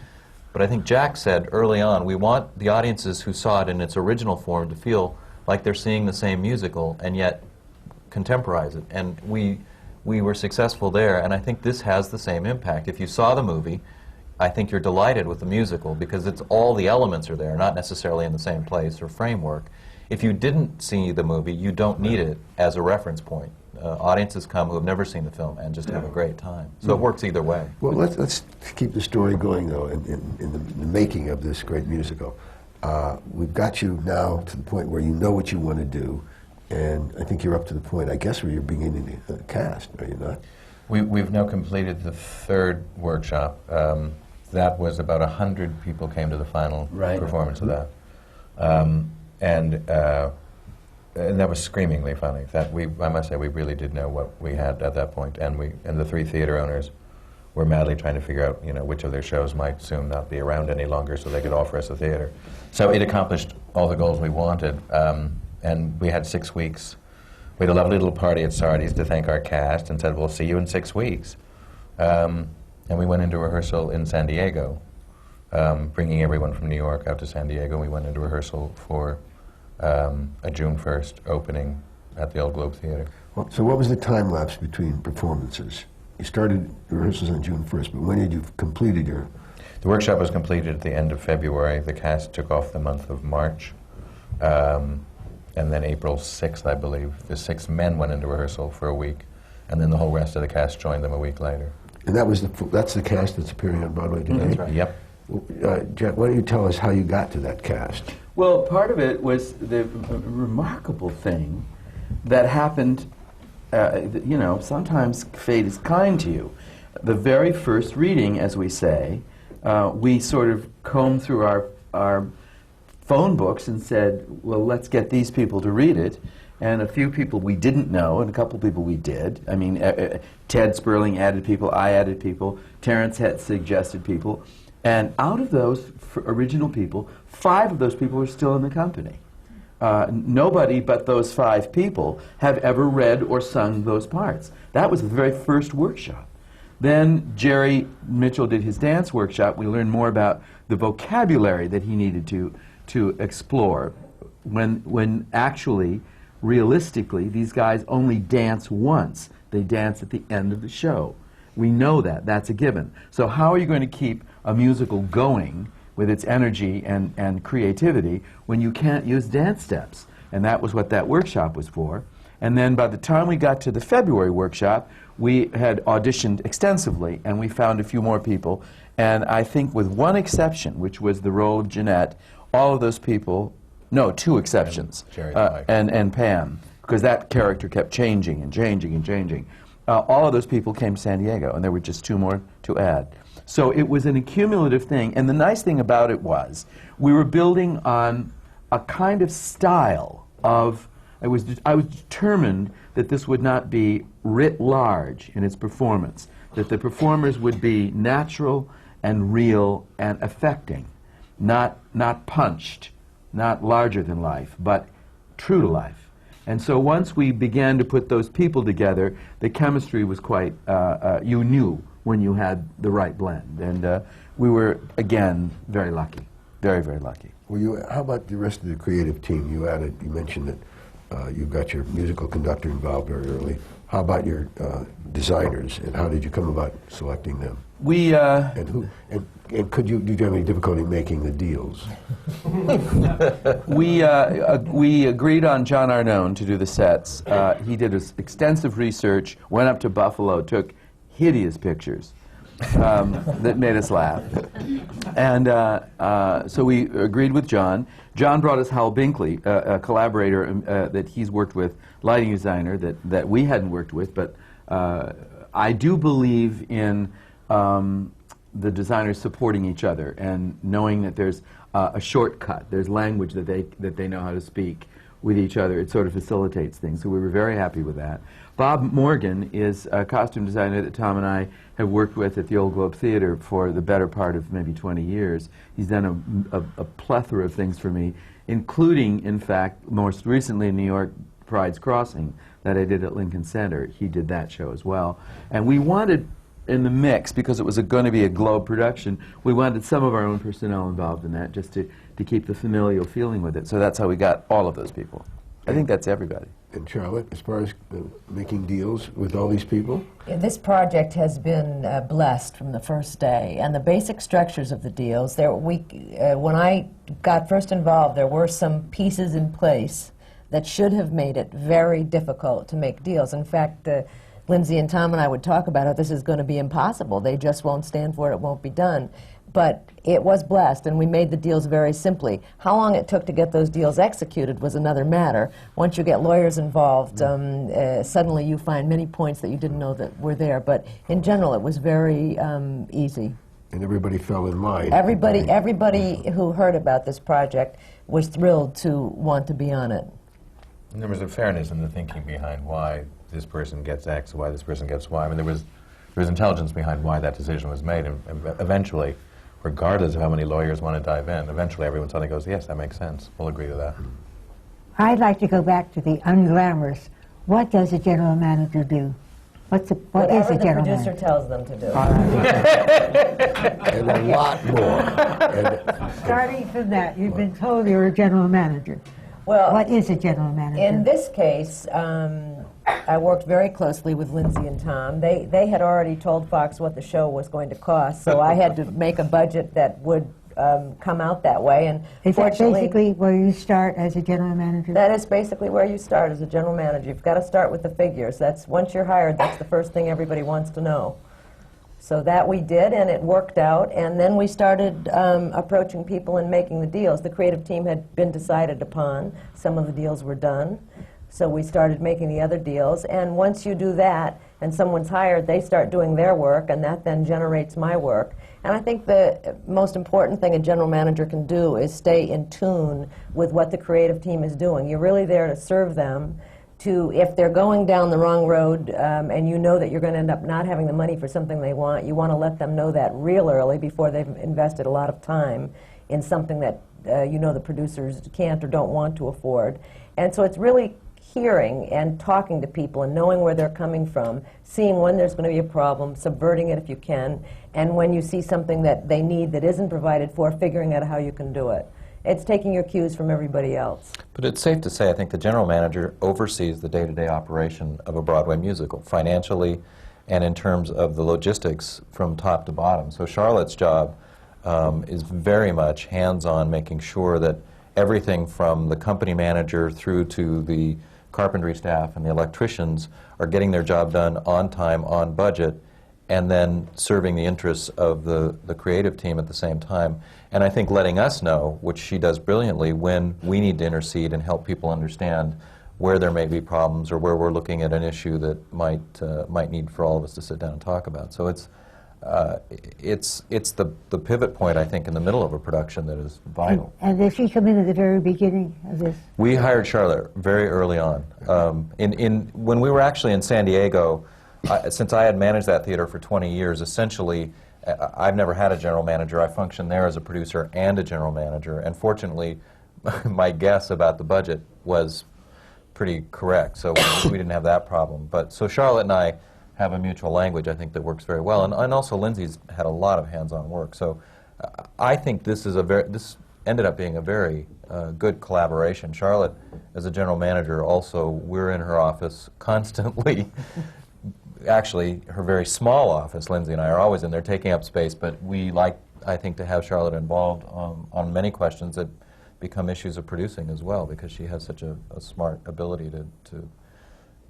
But I think Jack said early on, we want the audiences who saw it in its original form to feel like they're seeing the same musical and yet contemporize it. And we we were successful there, and I think this has the same impact. If you saw the movie, I think you're delighted with the musical because it's all the elements are there, not necessarily in the same place or framework. If you didn't see the movie, you don't need it as a reference point. Audiences come who have never seen the film and just have a great time. So it works either way. Well, let's keep the story going, though, in the making of this great musical. We've got you now to the point where you know what you want to do, and I think you're up to the point, I guess, where you're beginning to cast, are you not? We've now completed the third workshop. That was about 100 people came to the final performance of that. And that was screamingly funny. I must say, we really did know what we had at that point, and the three theater owners were madly trying to figure out, which of their shows might soon not be around any longer, so they could offer us a theater. So it accomplished all the goals we wanted, and we had 6 weeks. We had a lovely little party at Sardi's to thank our cast, and said, "We'll see you in 6 weeks." And we went into rehearsal in San Diego, bringing everyone from New York out to San Diego. We went into rehearsal for a June 1st opening at the Old Globe Theater. Well, so what was the time lapse between performances? You started rehearsals on June 1st, but when did you completed your... The workshop was completed at the end of February. The cast took off the month of March. And then April 6th, I believe, the 6 men went into rehearsal for a week, and then the whole rest of the cast joined them a week later. And that's the cast that's appearing on Broadway today? That's right. Yep. Jack, why don't you tell us how you got to that cast? Well, part of it was the remarkable thing that happened. Sometimes fate is kind to you. The very first reading, as we say, we sort of combed through our phone books and said, well, let's get these people to read it. And a few people we didn't know, and a couple people we did. I mean, Ted Sperling added people, I added people, Terrence had suggested people. And out of those original people, 5 of those people are still in the company. Nobody but those 5 people have ever read or sung those parts. That was the very first workshop. Then Jerry Mitchell did his dance workshop. We learned more about the vocabulary that he needed to explore when actually, realistically, these guys only dance once. They dance at the end of the show. We know that. That's a given. So how are you going to keep a musical going with its energy and creativity when you can't use dance steps? And that was what that workshop was for. And then by the time we got to the February workshop, we had auditioned extensively, and we found a few more people. And I think with one exception, which was the role of Jeanette, all of those people, no, 2 exceptions, and Pam, because that character kept changing and changing and changing. All of those people came to San Diego, and there were just 2 more to add. So it was an accumulative thing, and the nice thing about it was we were building on a kind of style of, I was determined that this would not be writ large in its performance, that the performers would be natural and real and affecting, not punched, not larger than life, but true to life. And so once we began to put those people together, the chemistry was quite, you knew when you had the right blend. And we were, again, very lucky, very, very lucky. Well, how about the rest of the creative team? You mentioned that you've got your musical conductor involved very early. How about your designers, and how did you come about selecting them? We and did you have any difficulty making the deals? we agreed on John Arnone to do the sets. He did extensive research, went up to Buffalo, took hideous pictures that made us laugh. And so we agreed with John. John brought us Hal Binkley, a collaborator that he's worked with, lighting designer that we hadn't worked with, but I do believe in the designers supporting each other and knowing that there's a shortcut, there's language that they know how to speak with each other. It sort of facilitates things, so we were very happy with that. Bob Morgan is a costume designer that Tom and I have worked with at the Old Globe Theater for the better part of maybe 20 years. He's done a plethora of things for me, including, in fact, most recently in New York, Pride's Crossing, that I did at Lincoln Center. He did that show as well. And we wanted, in the mix, because it was going to be a Globe production, we wanted some of our own personnel involved in that, just to keep the familial feeling with it. So that's how we got all of those people. I think that's everybody. and Charlotte, as far as making deals with all these people? This project has been blessed from the first day, and the basic structures of the deals. When I got first involved, there were some pieces in place that should have made it very difficult to make deals. In fact, Lindsay and Tom and I would talk about how this is going to be impossible. They just won't stand for it. It won't be done. But it was blessed, and we made the deals very simply. How long it took to get those deals executed was another matter. Once you get lawyers involved, suddenly you find many points that you didn't know that were there. But in general, it was very easy. And everybody fell in line. Everybody who heard about this project was thrilled to want to be on it. And there was a fairness in the thinking behind why this person gets X, why this person gets Y. I mean, there was intelligence behind why that decision was made, and eventually, regardless of how many lawyers want to dive in, eventually everyone suddenly goes, yes, that makes sense. We'll agree to that. I'd like to go back to the unglamorous. What does a general manager do? What is a general manager? Whatever the producer tells them to do. And a lot more. And Starting from that, you've been told you're a general manager. Well, What is a general manager? in this case, I worked very closely with Lindsay and Tom. They had already told Fox what the show was going to cost, so I had to make a budget that would come out that way. And Is that fortunately, basically where you start as a general manager? that is basically where you start as a general manager. You've got to start with the figures. That's once you're hired, that's the first thing everybody wants to know. So that we did, and it worked out. And then we started approaching people and making the deals. The creative team had been decided upon. Some of the deals were done. So we started making the other deals. And once you do that, and someone's hired, they start doing their work, and that then generates my work. And I think the most important thing a general manager can do is stay in tune with what the creative team is doing. You're really there to serve them. If they're going down the wrong road and you know that you're going to end up not having the money for something they want, you want to let them know that real early before they've invested a lot of time in something that you know the producers can't or don't want to afford. And so it's really hearing and talking to people and knowing where they're coming from, seeing when there's going to be a problem, subverting it if you can, and when you see something that they need that isn't provided for, figuring out how you can do it. It's taking your cues from everybody else. But it's safe to say, I think the general manager oversees the day-to-day operation of a Broadway musical, financially and in terms of the logistics from top to bottom. So Charlotte's job is very much hands-on, making sure that everything from the company manager through to the carpentry staff and the electricians are getting their job done on time, on budget, and then serving the interests of the creative team at the same time. And I think letting us know, which she does brilliantly, when we need to intercede and help people understand where there may be problems or where we're looking at an issue that might need for all of us to sit down and talk about. So it's the pivot point, I think, in the middle of a production that is vital. And did she come in at the very beginning of this? We hired Charlotte very early on. When we were actually in San Diego, since I had managed that theater for 20 years, essentially, I've never had a general manager. I functioned there as a producer and a general manager, and fortunately, my guess about the budget was pretty correct, so we didn't have that problem. But so Charlotte and I have a mutual language, I think, that works very well, and also Lindsay's had a lot of hands-on work. So I think this ended up being a very good collaboration. Charlotte, as a general manager, also, we're in her office constantly. Actually, her very small office, Lindsay and I are always in there taking up space, but we like, I think, to have Charlotte involved on many questions that become issues of producing as well, because she has such a smart ability to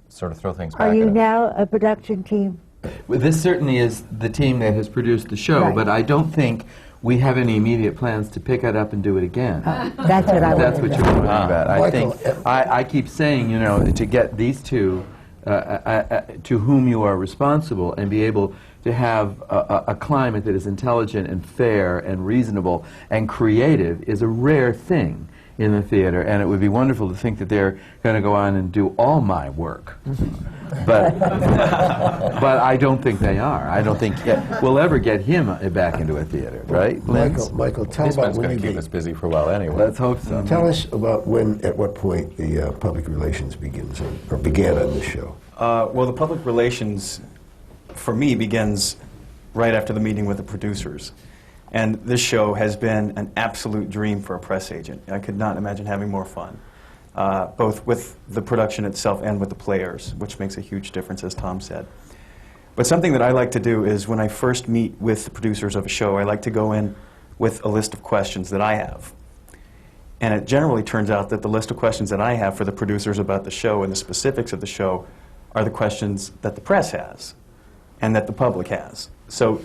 sort of throw things back Are you at us. now a production team? Well, this certainly is the team that has produced the show, Right. but I don't think we have any immediate plans to pick it up and do it again. That's what I wanted That's what to you're know. wondering about. I Michael, think I keep saying, you know, to get these two to whom you are responsible and be able to have a climate that is intelligent and fair and reasonable and creative is a rare thing in the theater, and it would be wonderful to think that they're going to go on and do all my work. But I don't think they are. I don't think we'll ever get him back into a theater, right, Linz? Michael, tell This about one's when going you to keep be- us busy for a while anyway. Let's hope so. Tell us about at what point the public relations began on this show. Well, the public relations, for me, begins right after the meeting with the producers. And this show has been an absolute dream for a press agent. I could not imagine having more fun. both with the production itself and with the players, which makes a huge difference, as Tom said. But something that I like to do is when I first meet with the producers of a show, I like to go in with a list of questions that I have. And it generally turns out that the list of questions that I have for the producers about the show and the specifics of the show are the questions that the press has and that the public has. So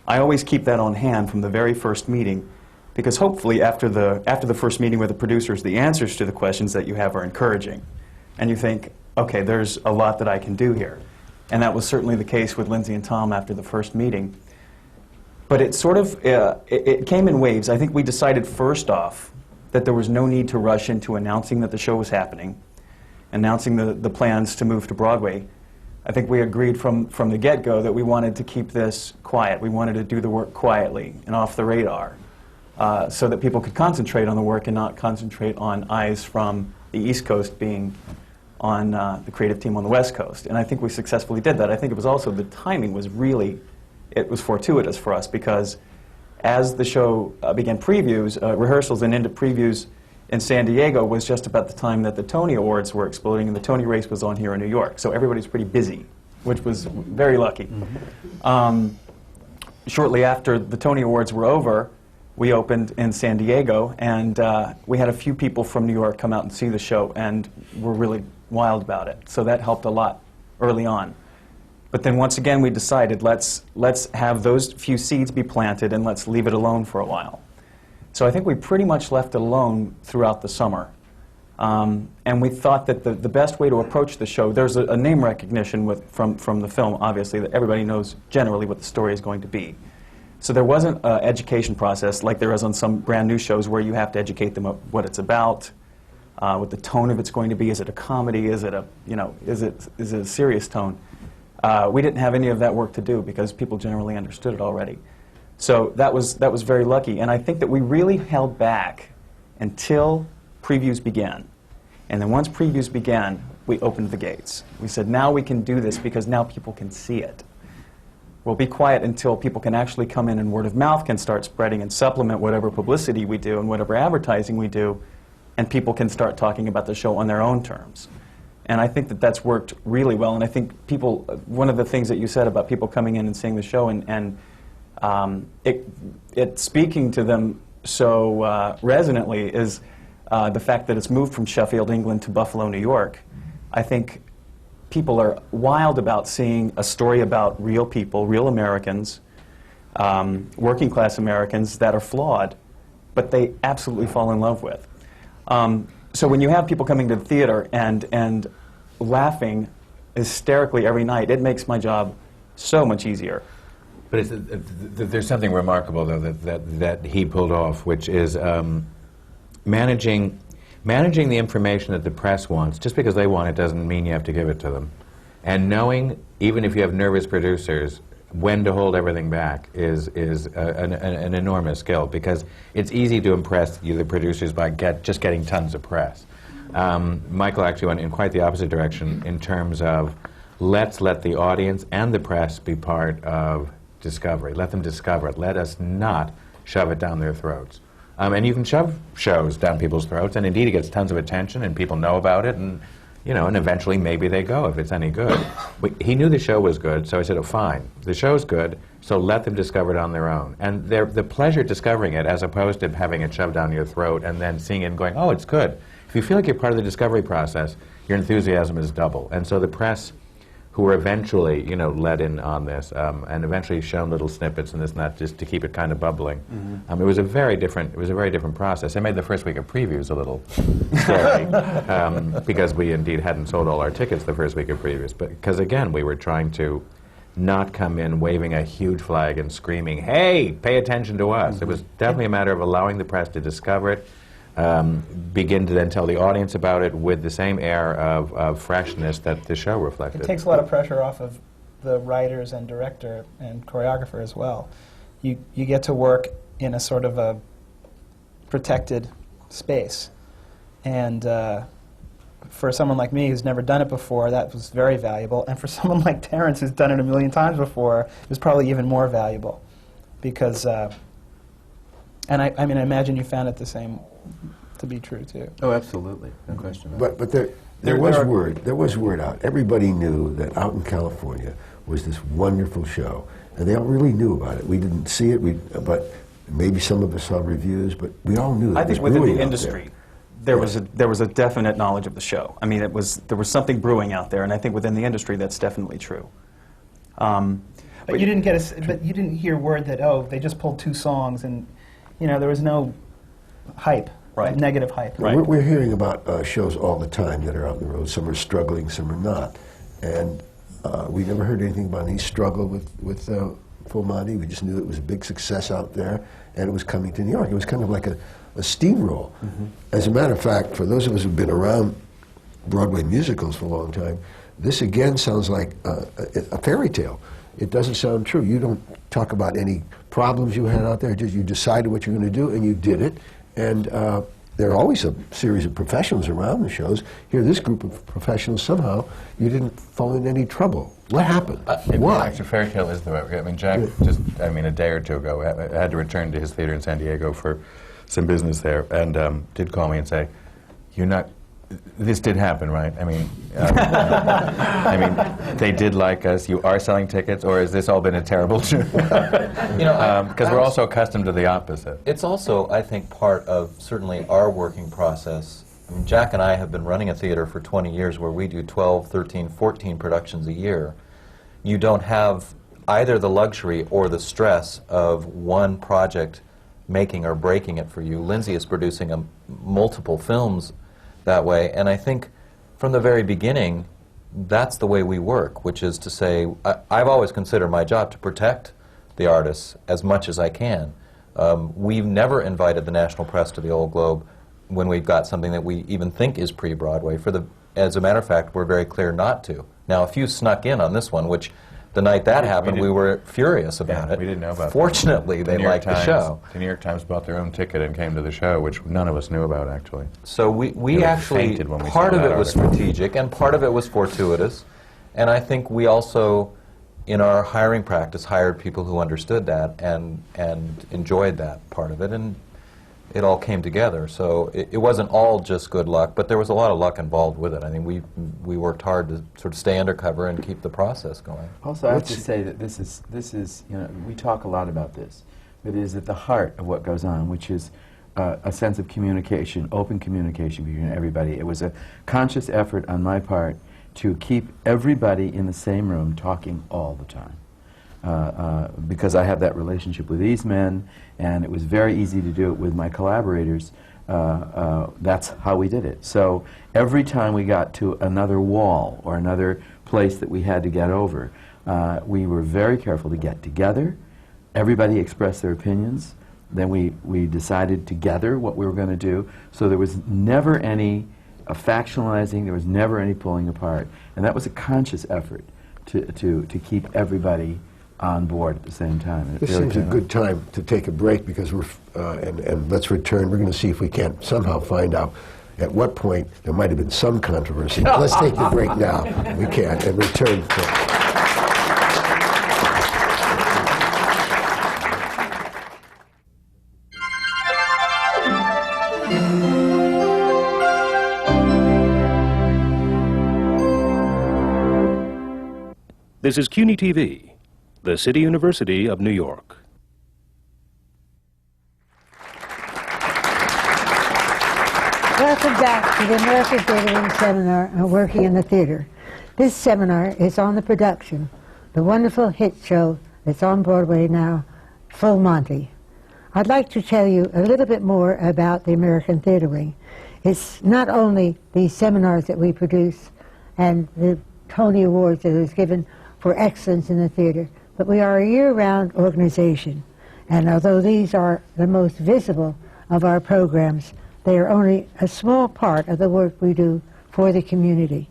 I always keep that on hand from the very first meeting, because hopefully after the first meeting with the producers, the answers to the questions that you have are encouraging. And you think, okay, there's a lot that I can do here. And that was certainly the case with Lindsay and Tom after the first meeting. But it sort of, it came in waves. I think we decided first off that there was no need to rush into announcing that the show was happening, announcing the plans to move to Broadway. I think we agreed from the get-go that we wanted to keep this quiet. We wanted to do the work quietly and off the radar, so that people could concentrate on the work and not concentrate on eyes from the East Coast being on the creative team on the West Coast. And I think we successfully did that. I think it was also, the timing was really, it was fortuitous for us, because as the show began previews, rehearsals and into previews in San Diego was just about the time that the Tony Awards were exploding, and the Tony race was on here in New York. So everybody's pretty busy, which was very lucky. Shortly after the Tony Awards were over, we opened in San Diego, and we had a few people from New York come out and see the show, and were really wild about it. So that helped a lot early on. But then once again we decided, let's have those few seeds be planted and let's leave it alone for a while. So I think we pretty much left it alone throughout the summer. And we thought that the best way to approach the show, there's a name recognition from the film, obviously, that everybody knows generally what the story is going to be. So there wasn't an education process like there is on some brand new shows where you have to educate them what it's about, what the tone of it's going to be. Is it a comedy? Is it a, is it a serious tone? We didn't have any of that work to do because people generally understood it already. So that was very lucky. And I think that we really held back until previews began. And then once previews began, we opened the gates. We said, now we can do this because now people can see it. We'll be quiet until people can actually come in and word of mouth can start spreading and supplement whatever publicity we do and whatever advertising we do, and people can start talking about the show on their own terms. And I think that that's worked really well. And I think people, one of the things that you said about people coming in and seeing the show and it speaking to them so resonantly is the fact that it's moved from Sheffield, England to Buffalo, New York. I think people are wild about seeing a story about real people, real Americans, working class Americans that are flawed, but they absolutely fall in love with. So when you have people coming to the theater and laughing hysterically every night, it makes my job so much easier. But there's something remarkable, though, that he pulled off, which is managing the information that the press wants. Just because they want it doesn't mean you have to give it to them. And knowing, even if you have nervous producers, when to hold everything back is an enormous skill, because it's easy to impress the producers by just getting tons of press. Michael actually went in quite the opposite direction in terms of let's let the audience and the press be part of discovery. Let them discover it. Let us not shove it down their throats. And you can shove shows down people's throats, and indeed it gets tons of attention, and people know about it, and and eventually maybe they go if it's any good. But he knew the show was good, so I said, oh, fine, the show's good, so let them discover it on their own. And the pleasure discovering it, as opposed to having it shoved down your throat and then seeing it and going, oh, it's good. If you feel like you're part of the discovery process, your enthusiasm is double. And so the press, who were eventually, let in on this, and eventually shown little snippets and this and that, just to keep it kind of bubbling. It was a very different process. It made the first week of previews a little scary, because we indeed hadn't sold all our tickets the first week of previews. But because again, we were trying to not come in waving a huge flag and screaming, "Hey, pay attention to us!" It was definitely a matter of allowing the press to discover it. Begin to then tell the audience about it with the same air of freshness that the show reflected. It takes a lot of pressure off of the writers and director and choreographer as well. You get to work in a sort of a protected space. And for someone like me who's never done it before, that was very valuable. And for someone like Terrence who's done it a million times before, it was probably even more valuable. Because, and I imagine you found it the to be true too. Oh, absolutely, no question about it. But there was word out. Everybody knew that out in California was this wonderful show, and they all really knew about it. We didn't see it, but maybe some of us saw reviews, but we all knew. I it was think within brewing the out industry, there. there was a definite knowledge of the show. I mean, there was something brewing out there, and I think within the industry that's definitely true. But you didn't but you didn't hear word that, oh, they just pulled 2 songs, and there was no hype, Right. negative hype. Right. We're hearing about shows all the time that are out on the road. Some are struggling, some are not, and we never heard anything about any struggle with Full Monty. We just knew it was a big success out there, and it was coming to New York. It was kind of like a steamroll. Mm-hmm. As a matter of fact, for those of us who've been around Broadway musicals for a long time, this again sounds like a fairy tale. It doesn't sound true. You don't talk about any problems you had out there. Just you decided what you're going to do, and you did it. And there are always a series of professionals around the shows. Here, this group of professionals, somehow, you didn't fall in any trouble. What happened? Why? Actually, fairy tale is the way. I mean, Jack a day or two ago, had to return to his theater in San Diego for some business there, and did call me and say, "You're not. This did happen, right? I mean, they did like us. You are selling tickets, or has this all been a terrible joke?" Because we're also accustomed to the opposite. It's also, I think, part of certainly our working process. I mean, Jack and I have been running a theater for 20 years where we do 12, 13, 14 productions a year. You don't have either the luxury or the stress of one project making or breaking it for you. Lindsay is producing multiple films that way, and I think from the very beginning that's the way we work, which is to say, I've always considered my job to protect the artists as much as I can. We've never invited the national press to the Old Globe when we've got something that we even think is pre-Broadway. As a matter of fact, we're very clear not to. Now, a few snuck in on this one, which the night that happened, we were furious about it. We didn't know about Fortunately, they liked the show. The New York Times bought their own ticket and came to the show, which none of us knew about, actually. So we actually, fainted when we part saw of that it was article. strategic, and part of it was fortuitous. And I think we also, in our hiring practice, hired people who understood that and enjoyed that part of it, and it all came together. So it wasn't all just good luck, but there was a lot of luck involved with it. I think we worked hard to sort of stay undercover and keep the process going. Also, I have to say that this is, we talk a lot about this, but it is at the heart of what goes on, which is a sense of communication, open communication between everybody. It was a conscious effort on my part to keep everybody in the same room talking all the time. Because I have that relationship with these men, and it was very easy to do it with my collaborators. That's how we did it. So every time we got to another wall or another place that we had to get over, we were very careful to get together. Everybody expressed their opinions. Then we decided together what we were going to do. So there was never any factionalizing. There was never any pulling apart. And that was a conscious effort to keep everybody on board at the same time. This seems a good time to take a break because we're, and let's return. We're going to see if we can't somehow find out at what point there might have been some controversy. Let's take the break now. We can, and return. This is CUNY TV, the City University of New York. Welcome back to the American Theater Wing Seminar on Working in the Theater. This seminar is on the production, the wonderful hit show that's on Broadway now, Full Monty. I'd like to tell you a little bit more about the American Theater Wing. It's not only the seminars that we produce and the Tony Awards that is given for excellence in the theater, but we are a year-round organization. And although these are the most visible of our programs, they are only a small part of the work we do for the community.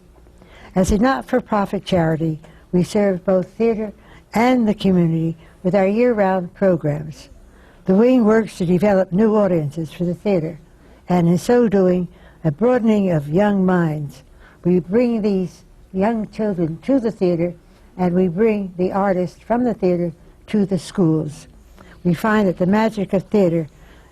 As a not-for-profit charity, we serve both theater and the community with our year-round programs. The Wing works to develop new audiences for the theater, and in so doing, a broadening of young minds. We bring these young children to the theater, and we bring the artists from the theater to the schools. We find that the magic of theater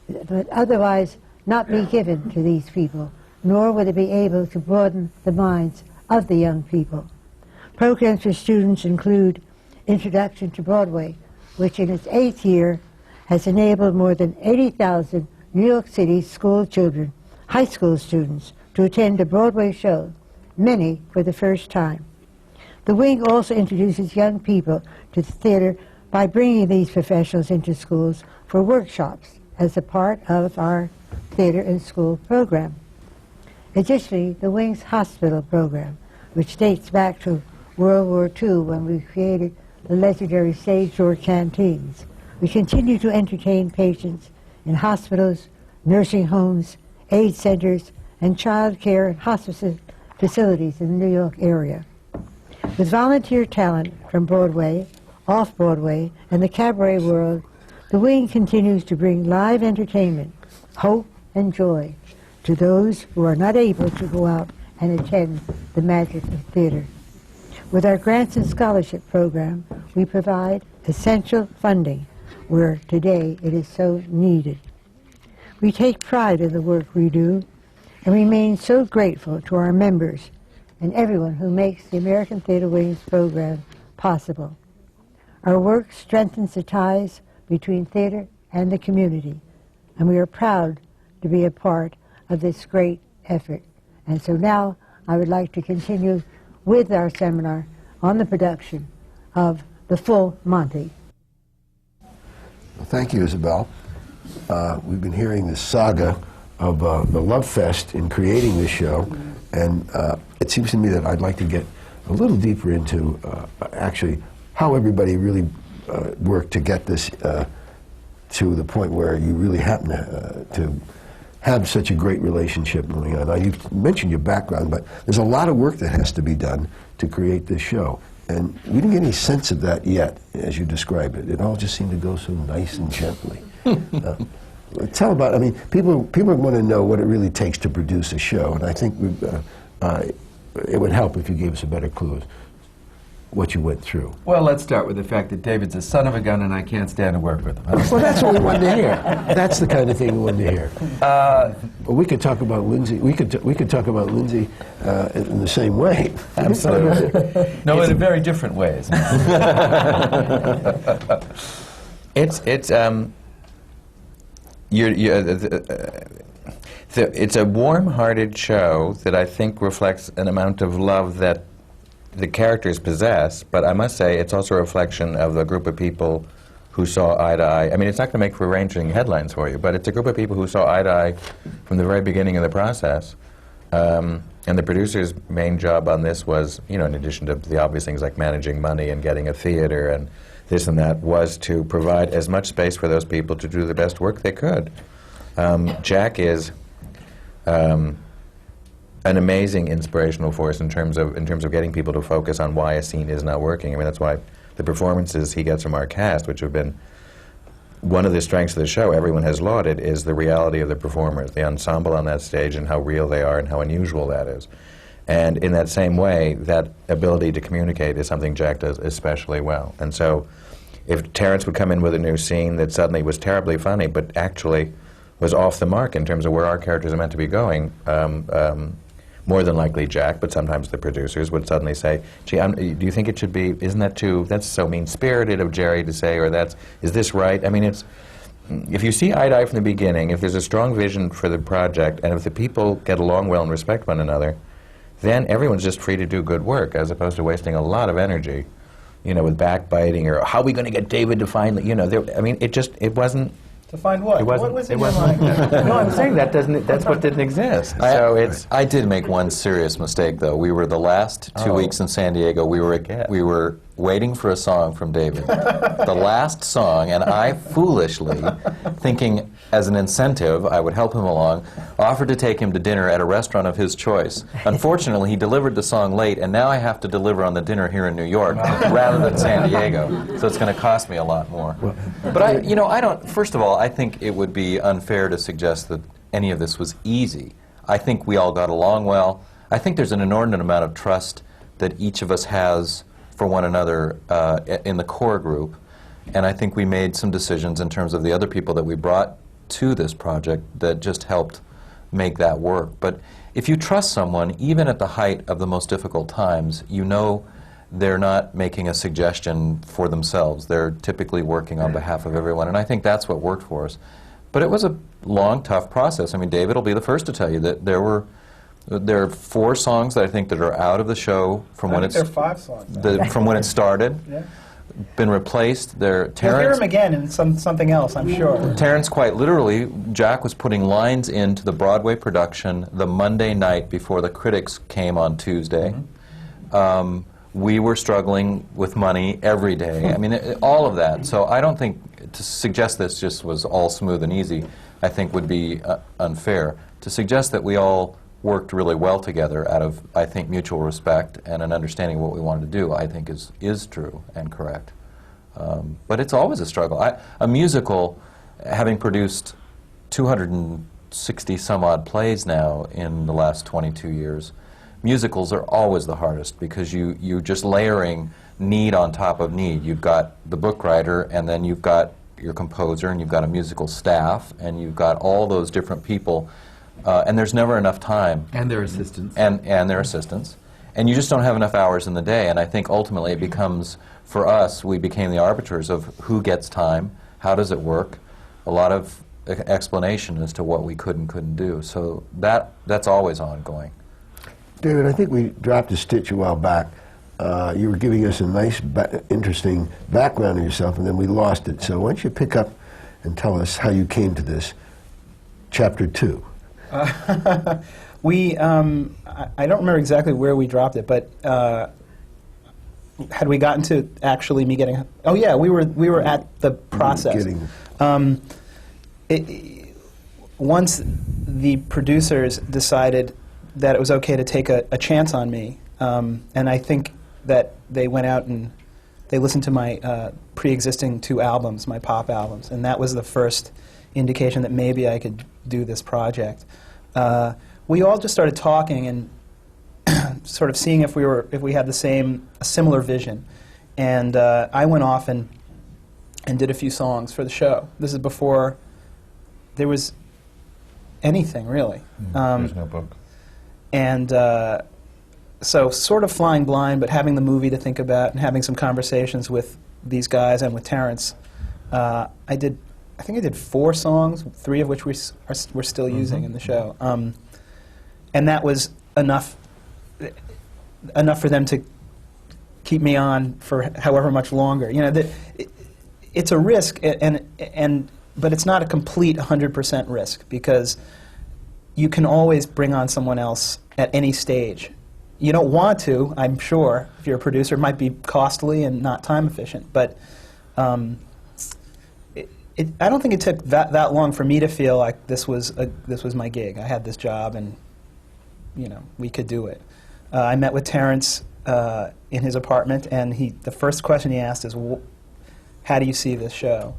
that otherwise not be given to these people, nor would it be able to broaden the minds of the young people. Programs for students include Introduction to Broadway, which in its 8th year has enabled more than 80,000 New York City school children, high school students, to attend a Broadway show, many for the first time. The wing also introduces young people to the theater by bringing these professionals into schools for workshops as a part of our theater and school program. Additionally, the wing's hospital program, which dates back to World War II when we created the legendary stage door canteens. We continue to entertain patients in hospitals, nursing homes, aid centers, and child care and hospice facilities in the New York area. With volunteer talent from Broadway, off-Broadway, and the cabaret world, the wing continues to bring live entertainment, hope, and joy to those who are not able to go out and attend the magic of theater. With our grants and scholarship program, we provide essential funding where today it is so needed. We take pride in the work we do and remain so grateful to our members and everyone who makes the American Theater Wing's program possible. Our work strengthens the ties between theater and the community, and we are proud to be a part of this great effort. And so now I would like to continue with our seminar on the production of The Full Monty. Well, thank you, Isabel. We've been hearing this saga of the love fest in creating this show, and it seems to me that I'd like to get a little deeper into actually how everybody really worked to get this to the point where you really happen to have such a great relationship going on. Now, you've mentioned your background, but there's a lot of work that has to be done to create this show. And we didn't get any sense of that yet, as you described it. It all just seemed to go so nice and gently. Tell about, I mean, people want to know what it really takes to produce a show, and I think it would help if you gave us a better clue what you went through. Well, let's start with the fact that David's a son of a gun and I can't stand to work with him. Well, that's what we wanted to hear. That's the kind of thing we wanted to hear. Well, we could talk about Lindsay. We could talk about Lindsay in the same way. Absolutely. No, in very different ways. It's a warm-hearted show that I think reflects an amount of love that the characters possess, but I must say it's also a reflection of the group of people who saw eye to eye. I mean, it's not going to make for arranging headlines for you, but it's a group of people who saw eye to eye from the very beginning of the process. And the producer's main job on this was, you know, in addition to the obvious things like managing money and getting a theater and this and that, was to provide as much space for those people to do the best work they could. Jack is an amazing inspirational force in terms of getting people to focus on why a scene is not working. I mean, that's why the performances he gets from our cast, which have been one of the strengths of the show, everyone has lauded, is the reality of the performers, the ensemble on that stage, and how real they are and how unusual that is. And in that same way, that ability to communicate is something Jack does especially well. And so if Terrence would come in with a new scene that suddenly was terribly funny, but actually was off the mark in terms of where our characters are meant to be going, more than likely Jack, but sometimes the producers would suddenly say, gee, do you think it should be, isn't that too, that's so mean-spirited of Jerry to say, or is this right? I mean, if you see eye to eye from the beginning, if there's a strong vision for the project, and if the people get along well and respect one another, then everyone's just free to do good work, as opposed to wasting a lot of energy, you know, with backbiting, or how are we going to get David to finally, you know, I mean, it wasn't. To find what? What was in your mind? No, I'm saying that's what didn't exist. I did make one serious mistake, though. We were the last 2 weeks in San Diego. We were waiting for a song from David, the last song, and I foolishly, thinking as an incentive I would help him along, offered to take him to dinner at a restaurant of his choice. Unfortunately, he delivered the song late, and now I have to deliver on the dinner here in New York rather than San Diego, so it's going to cost me a lot more. But I don't, first of all, I think it would be unfair to suggest that any of this was easy. I think we all got along well. I think there's an inordinate amount of trust that each of us has for one another in the core group, and I think we made some decisions in terms of the other people that we brought to this project that just helped make that work. But if you trust someone, even at the height of the most difficult times, you know they're not making a suggestion for themselves. They're typically working on behalf of everyone, and I think that's what worked for us. But it was a long, tough process. I mean, David will be the first to tell you that there are 4 songs that I think that are out of the show from when there are 5 songs. from when it started. Yeah. Been replaced. You'll hear him again in something else, I'm sure. Terrence, quite literally, Jack was putting lines into the Broadway production the Monday night before the critics came on Tuesday. We were struggling with money every day. I mean, all of that. So I don't think to suggest this just was all smooth and easy, I think would be unfair. To suggest that we all worked really well together out of, I think, mutual respect and an understanding of what we wanted to do, I think is true and correct. But it's always a struggle. A musical, having produced 260 some odd plays now in the last 22 years, musicals are always the hardest because you're just layering need on top of need. You've got the book writer, and then you've got your composer, and you've got a musical staff, and you've got all those different people, and there's never enough time. And their assistants. And their assistants. And you just don't have enough hours in the day, and I think ultimately it becomes, for us, we became the arbiters of who gets time, how does it work, a lot of explanation as to what we could and couldn't do. So that's always ongoing. David, I think we dropped a stitch a while back. You were giving us a nice, interesting background of yourself, and then we lost it. So why don't you pick up and tell us how you came to this, Chapter 2. I don't remember exactly where we dropped it, but had we gotten to actually me getting... Oh yeah, we were at the process. Once the producers decided that it was okay to take a chance on me, and I think that they went out and they listened to my pre-existing 2 albums, my pop albums, and that was the first indication that maybe I could do this project. We all just started talking and sort of seeing if we had a similar vision, and I went off and did a few songs for the show. This is before there was anything really. There's no book. And so sort of flying blind, but having the movie to think about and having some conversations with these guys and with Terrence, I think I did 4 songs, 3 of which we're still using in the show. And that was enough for them to keep me on for however much longer. You know, it's a risk, but it's not a complete 100% risk, because you can always bring on someone else at any stage. You don't want to, I'm sure, if you're a producer. It might be costly and not time efficient, but I don't think it took that long for me to feel like this was my gig. I had this job, and we could do it. I met with Terrence in his apartment, and the first question he asked is, "How do you see this show?"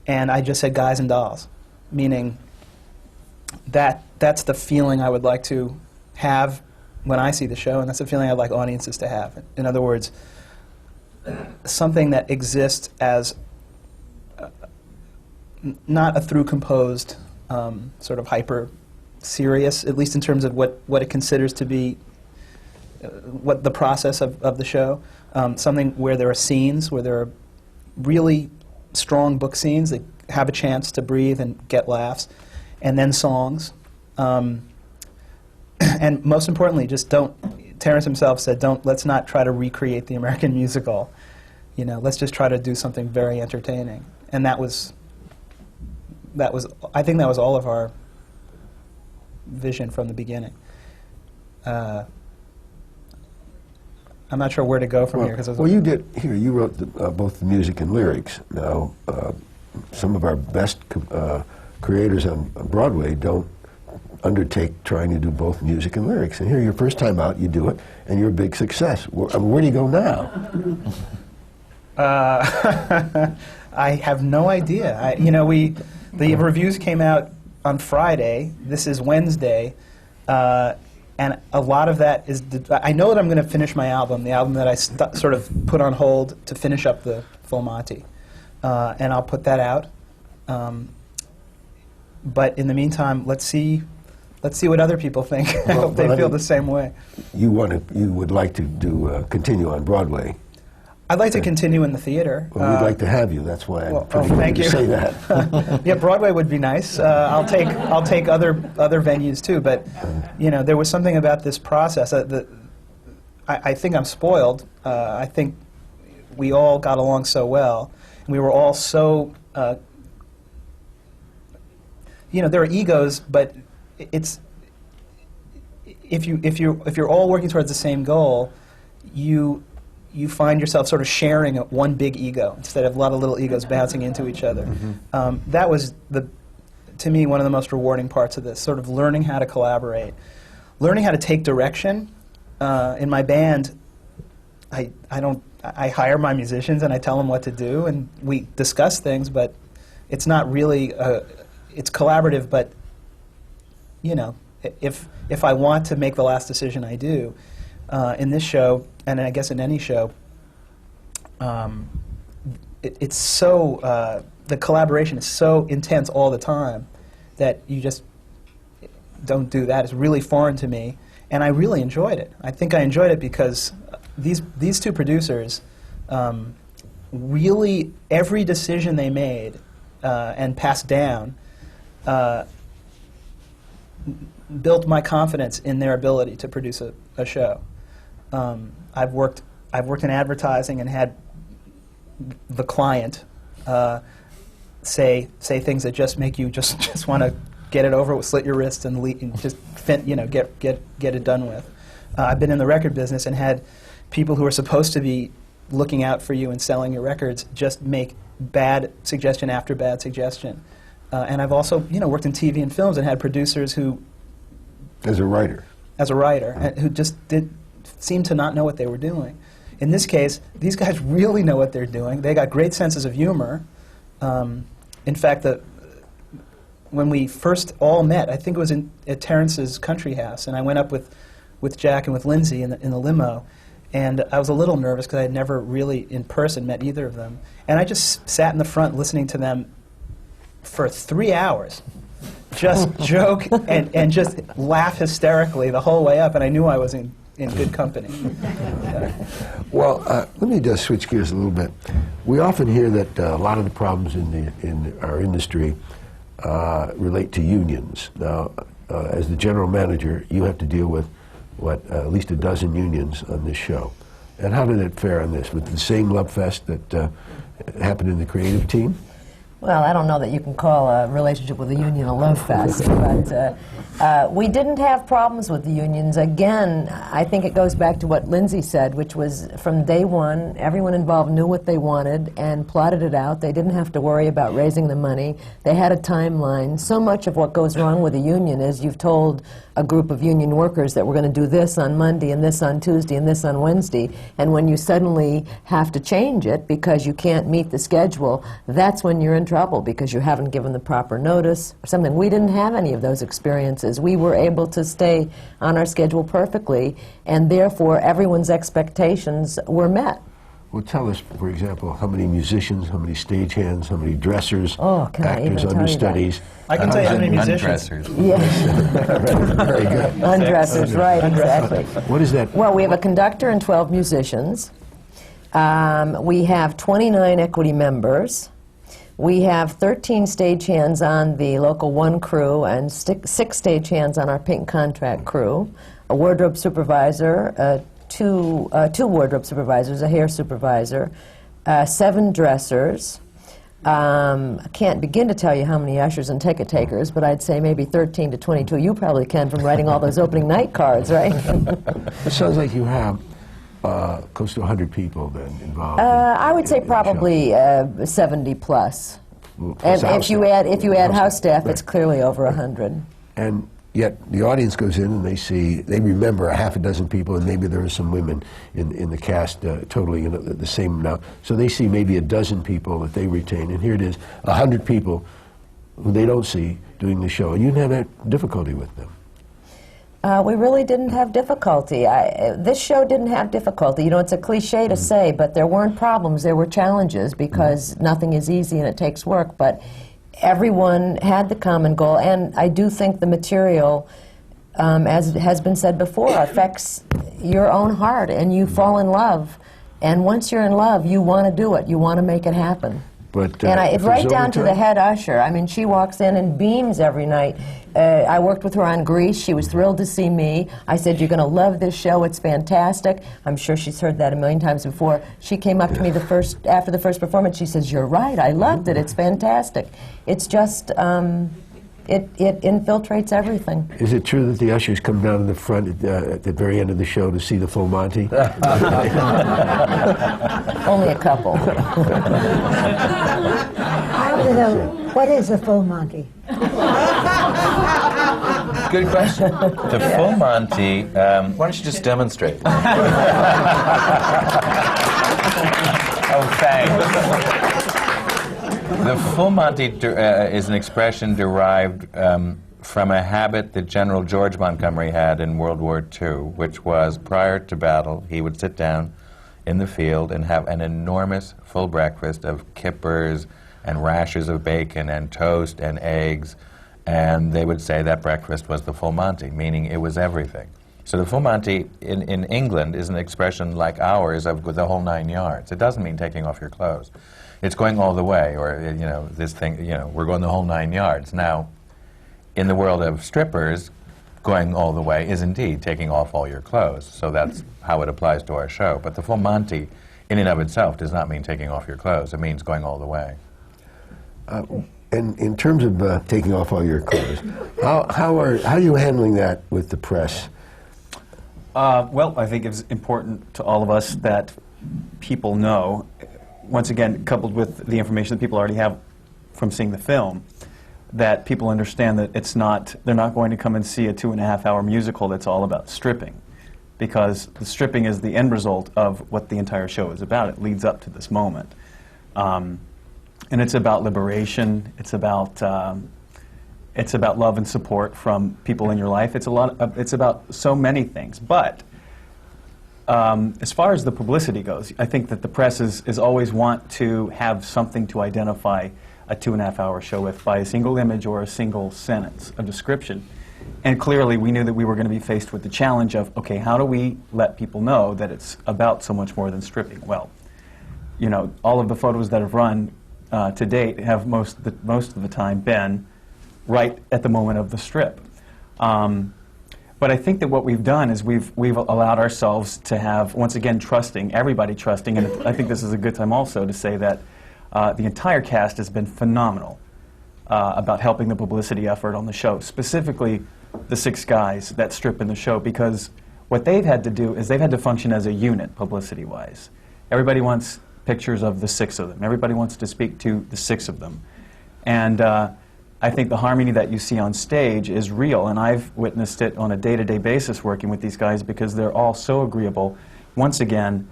And I just said, "Guys and dolls," meaning that's the feeling I would like to have when I see the show, and that's the feeling I'd like audiences to have. In other words, something that exists as not a through-composed, sort of hyper-serious, at least in terms of what it considers to be what the process of the show, something where there are scenes, where there are really strong book scenes that have a chance to breathe and get laughs, and then songs. And most importantly, just don't, Terrence himself said, let's not try to recreate the American musical. Let's just try to do something very entertaining. And I think that was all of our vision from the beginning. I'm not sure where to go from here. You wrote both the music and lyrics. Now, some of our best creators on Broadway don't undertake trying to do both music and lyrics. And here, your first time out, you do it, and you're a big success. Where do you go now? I have no idea. The reviews came out on Friday. This is Wednesday. And a lot of that is... I know that I'm going to finish my album, the album that I sort of put on hold to finish up the full Monty. And I'll put that out. but in the meantime, let's see what other people think. I hope they feel the same way. You would like to continue on Broadway. I'd like to continue in the theater. Well, we'd like to have you. That's why I'm thank you. to say that. Yeah, Broadway would be nice. I'll take other venues too. But you know, there was something about this process that I think I'm spoiled. I think we all got along so well. We were all so. You know, there are egos, but it's if you're all working towards the same goal, you find yourself sort of sharing one big ego instead of a lot of little egos bouncing into each other. That was, to me, one of the most rewarding parts of this, sort of learning how to collaborate, learning how to take direction. In my band, I hire my musicians and I tell them what to do, and we discuss things, but it's not really, it's collaborative, but, you know, if I want to make the last decision, I do. In this show, and I guess in any show, it's so, the collaboration is so intense all the time that you just don't do that. It's really foreign to me, and I really enjoyed it. I think I enjoyed it because these two producers, really every decision they made and passed down built my confidence in their ability to produce a show. I've worked in advertising and had the client say things that just make you just want to get it over with, slit your wrists, and just get it done with. I've been in the record business and had people who are supposed to be looking out for you and selling your records just make bad suggestion after bad suggestion. And I've also worked in TV and films and had producers who, as a writer, who just seemed to not know what they were doing. In this case, these guys really know what they're doing. They got great senses of humor. In fact, when we first all met, I think it was at Terrence's country house, and I went up with Jack and with Lindsay in the limo, and I was a little nervous because I had never really in person met either of them. And I just sat in the front listening to them for 3 hours, just joke and just laugh hysterically the whole way up, and I knew I was in good company. Well, let me just switch gears a little bit. We often hear that a lot of the problems in our industry relate to unions. Now, as the general manager, you have to deal with at least a dozen unions on this show. And how did it fare on this? With the same love fest that happened in the creative team? Well, I don't know that you can call a relationship with a union a love fest, but we didn't have problems with the unions. Again, I think it goes back to what Lindsay said, which was from day one, everyone involved knew what they wanted and plotted it out. They didn't have to worry about raising the money. They had a timeline. So much of what goes wrong with a union is you've told a group of union workers that we're going to do this on Monday and this on Tuesday and this on Wednesday, and when you suddenly have to change it because you can't meet the schedule, that's when you're in trouble because you haven't given the proper notice or something. We didn't have any of those experiences. We were able to stay on our schedule perfectly, and therefore everyone's expectations were met. Well, tell us, for example, how many musicians, how many stagehands, how many dressers, actors, understudies. I can tell you how many musicians. Yeah. Very good. Undressers, right, exactly. What is that? Well, we have a conductor and 12 musicians. We have 29 equity members. We have 13 stagehands on the Local 1 crew and 6 stagehands on our Pink Contract crew, a wardrobe supervisor, two wardrobe supervisors, a hair supervisor, 7 dressers. I can't begin to tell you how many ushers and ticket takers, but I'd say maybe 13 to 22. You probably can from writing all those opening night cards, right? It sounds like you have close to 100 people then involved. I would say probably 70 plus. Well, and if you add house staff, right. It's clearly over 100. And yet the audience goes in and they remember a half a dozen people, and maybe there are some women in the cast totally the same now. So they see maybe a dozen people that they retain, and here it is, 100 people who they don't see doing the show, and you didn't have that difficulty with them. We really didn't have difficulty. This show didn't have difficulty. You know, it's a cliche to say, but there weren't problems. There were challenges because nothing is easy and it takes work. But everyone had the common goal, and I do think the material, as has been said before, affects your own heart, and you fall in love. And once you're in love, you want to do it. You want to make it happen. But, And right down to the head usher. I mean, she walks in and beams every night. I worked with her on Grease. She was thrilled to see me. I said, "You're going to love this show. It's fantastic." I'm sure she's heard that a million times before. She came up to me after the first performance. She says, "You're right. I loved it. It's fantastic." It's just, it infiltrates everything. Is it true that the ushers come down to the front at the very end of the show to see the full Monty? Only a couple. I want to know, what is a full Monty? Good question. The full Monty, why don't you just demonstrate? Oh, thanks. The full Monty is an expression derived from a habit that General George Montgomery had in World War II, which was prior to battle, he would sit down in the field and have an enormous full breakfast of kippers and rashers of bacon and toast and eggs, and they would say that breakfast was the full Monty, meaning it was everything. So the full Monty in England is an expression like ours of the whole 9 yards. It doesn't mean taking off your clothes. It's going all the way, or, you know, this thing, you know, we're going the whole 9 yards. Now, in the world of strippers, going all the way is indeed taking off all your clothes. So that's how it applies to our show. But the full Monty, in and of itself, does not mean taking off your clothes. It means going all the way. And in terms of taking off all your clothes, how are you handling that with the press? Well, I think it's important to all of us that people know, once again, coupled with the information that people already have from seeing the film, that people understand that they're not going to come and see a 2.5-hour musical that's all about stripping, because the stripping is the end result of what the entire show is about. It leads up to this moment. And it's about liberation. It's about love and support from people in your life. It's about so many things. But as far as the publicity goes, I think that the press is always want to have something to identify a 2.5-hour show with by a single image or a single sentence, a description. And clearly we knew that we were going to be faced with the challenge of, okay, how do we let people know that it's about so much more than stripping? Well, you know, all of the photos that have run to date have most of the time been right at the moment of the strip. But I think that what we've done is we've allowed ourselves to have, once again, everybody trusting, and I think this is a good time also to say that the entire cast has been phenomenal about helping the publicity effort on the show, specifically the 6 guys that strip in the show, because what they've had to do is they've had to function as a unit publicity-wise. Everybody wants pictures of the 6 of them. Everybody wants to speak to the 6 of them. And I think the harmony that you see on stage is real, and I've witnessed it on a day-to-day basis working with these guys because they're all so agreeable. Once again,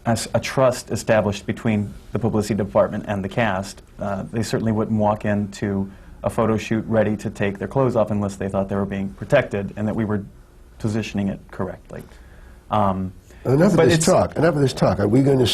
as a trust established between the publicity department and the cast. They certainly wouldn't walk into a photo shoot ready to take their clothes off unless they thought they were being protected and that we were positioning it correctly. Enough of this talk. Are we going to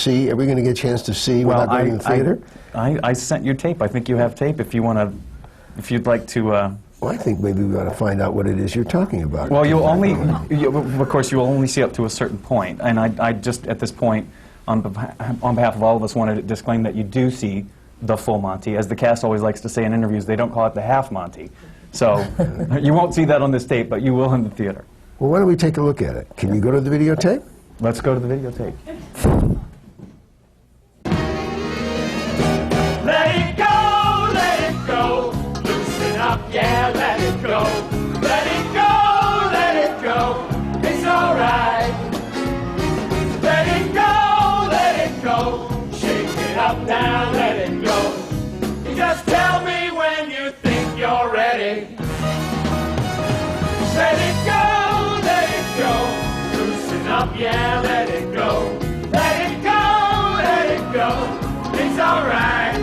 get a chance to see without going to the theater? I sent you tape. I think you have tape if you'd like to... Well, I think maybe we ought to find out what it is you're talking about. Well, of course, you'll only see up to a certain point. And I just, at this point, on behalf of all of us, wanted to disclaim that you do see the full Monty. As the cast always likes to say in interviews, they don't call it the half Monty. So you won't see that on this tape, but you will in the theater. Well, why don't we take a look at it? Can you go to the videotape? Let's go to the videotape. Let it go, loosen up, yeah, let it go. Let it go, it's alright. Let it go, shake it up now, let it go. Just tell me when you think you're ready. Let it go, loosen up, yeah, let it go. Let it go, it's alright.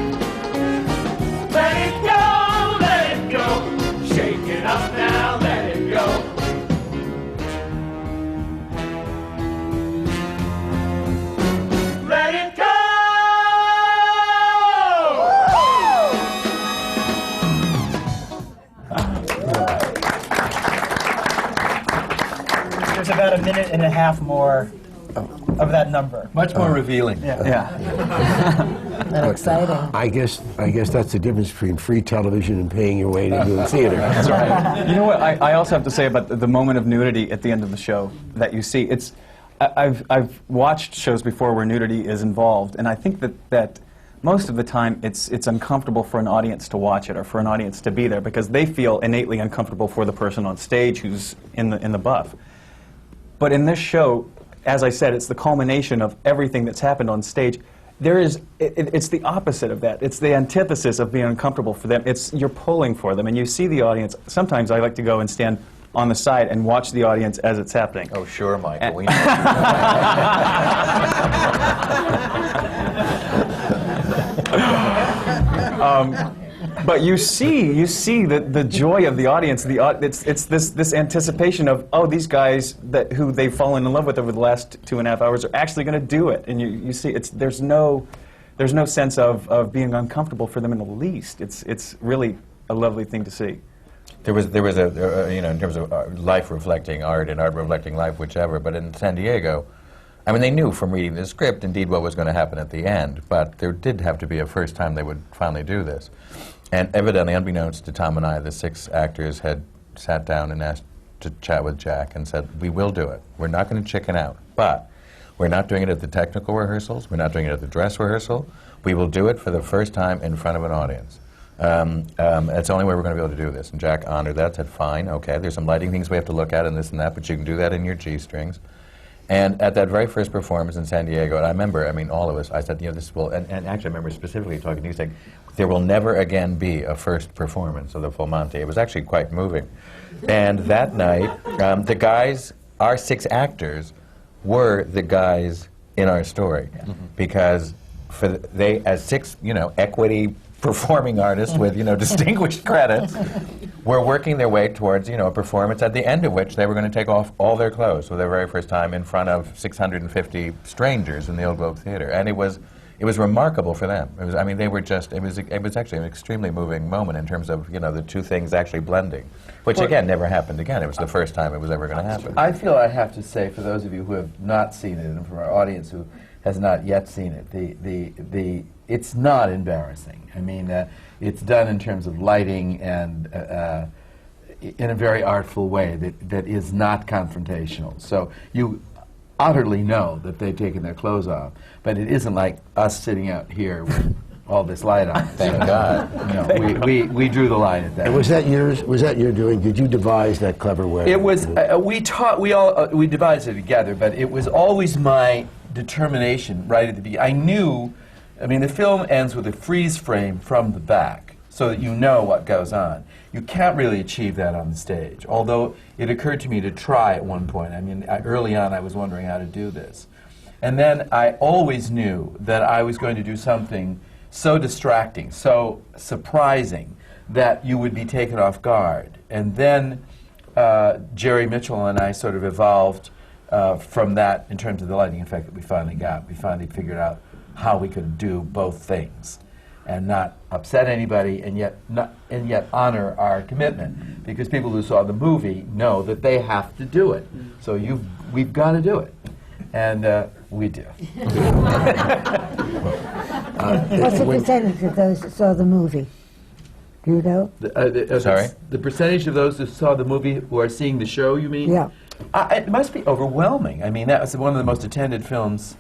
Let it go, shake it up now, let it go. Let it go! was about a minute and a half more of that number. Much more revealing. Yeah. And exciting. I guess that's the difference between free television and paying your way to do the theater. That's right. You know what I also have to say about the moment of nudity at the end of the show that you see? I've watched shows before where nudity is involved, and I think that most of the time it's uncomfortable for an audience to watch it or for an audience to be there because they feel innately uncomfortable for the person on stage who's in the buff. But in this show, as I said, it's the culmination of everything that's happened on stage. It's the opposite of that. It's the antithesis of being uncomfortable for them. You're pulling for them, and you see the audience. Sometimes I like to go and stand on the side and watch the audience as it's happening. Oh, sure, Michael. We know. But you see the joy of the audience. It's this anticipation of, oh, these guys who they've fallen in love with over the last 2.5 hours are actually going to do it, and you see there's no sense of being uncomfortable for them in the least. It's really a lovely thing to see. There was a in terms of life reflecting art and art reflecting life, whichever. But in San Diego, I mean, they knew from reading the script indeed what was going to happen at the end. But there did have to be a first time they would finally do this. And evidently, unbeknownst to Tom and I, the 6 actors had sat down and asked to chat with Jack and said, we will do it. We're not going to chicken out. But we're not doing it at the technical rehearsals. We're not doing it at the dress rehearsal. We will do it for the first time in front of an audience. That's the only way we're going to be able to do this. And Jack honored that, said, fine, okay, there's some lighting things we have to look at and this and that, but you can do that in your G-strings. And at that very first performance in San Diego, and I remember, I mean, all of us, I said, this will, and actually I remember specifically talking to you, saying, there will never again be a first performance of the full Monty. It was actually quite moving. And that night, the guys, our 6 actors, were the guys in our story. Because they, as 6, equity performing artists with, distinguished credits, were working their way towards, a performance at the end of which they were going to take off all their clothes for their very first time in front of 650 strangers in the Old Globe Theater. And it was remarkable for them. They were just, it was actually an extremely moving moment in terms of, the two things actually blending, which again never happened again. It was the first time it was ever going to happen. I feel I have to say, for those of you who have not seen it, and from our audience who has not yet seen it, it's not embarrassing. I mean, it's done in terms of lighting and in a very artful way that is not confrontational. So you utterly know that they've taken their clothes off, but it isn't like us sitting out here with all this light on. Thank God. No, we drew the line at that. And was that your doing? Did you devise that clever way? It was. We devised it together, but it was always my determination right at the beginning. I knew. I mean, the film ends with a freeze frame from the back, so that you know what goes on. You can't really achieve that on the stage, although it occurred to me to try at one point. I mean, early on I was wondering how to do this. And then I always knew that I was going to do something so distracting, so surprising, that you would be taken off guard. And then Jerry Mitchell and I sort of evolved from that in terms of the lighting effect that we finally got. We finally figured out how we could do both things and not upset anybody and yet honor our commitment, because people who saw the movie know that they have to do it. So we've got to do it, and we do. What's the percentage of those that saw the movie? Do you know? Sorry? The percentage of those who saw the movie who are seeing the show, you mean? Yeah. It must be overwhelming. I mean, that was one of the most attended films.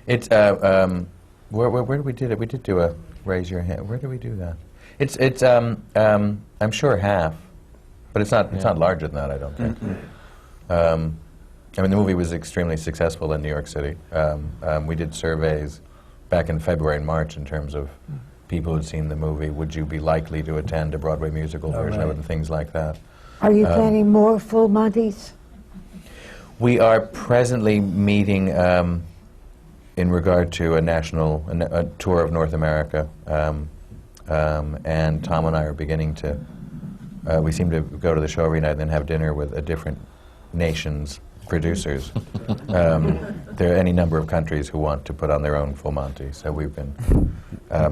It's where did we do it? We did do a raise your hand. Where did we do that? It's I'm sure half, but it's not larger than that, I don't think. I mean, the movie was extremely successful in New York City. We did surveys back in February and March in terms of people who'd seen the movie. Would you be likely to attend a Broadway musical version of it and things like that? Are you planning more full Montys? We are presently meeting in regard to a tour of North America, and Tom and I are beginning to. We seem to go to the show every night and then have dinner with a different nation's producers. There are any number of countries who want to put on their own full Monty, so we've been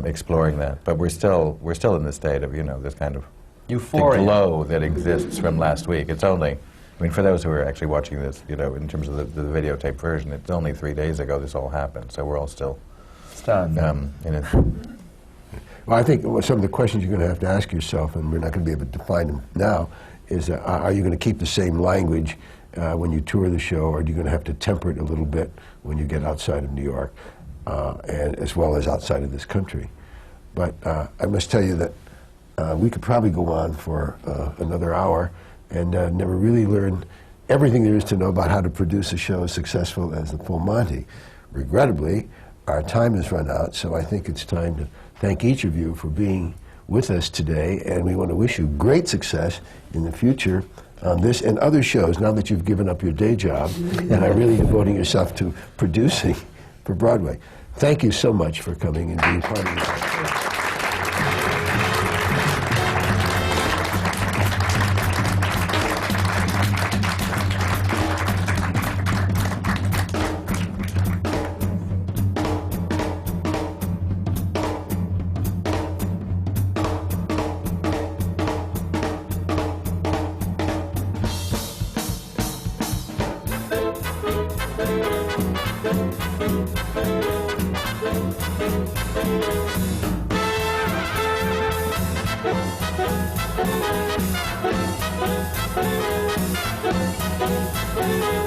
exploring that. But we're still in the state of this kind of euphoria, the glow that exists from last week. It's only I mean, for those who are actually watching this, you know, in terms of the videotape version, it's only 3 days ago this all happened, so we're all still stunned. Well, I think some of the questions you're going to have to ask yourself, and we're not going to be able to define them now, is are you going to keep the same language when you tour the show, or are you going to have to temper it a little bit when you get outside of New York, and as well as outside of this country? But I must tell you that we could probably go on for another hour and never really learn everything there is to know about how to produce a show as successful as the Full Monty. Regrettably, our time has run out, so I think it's time to thank each of you for being with us today, and we want to wish you great success in the future on this and other shows now that you've given up your day job and are really devoting yourself to producing for Broadway. Thank you so much for coming and being part of this. Thank you.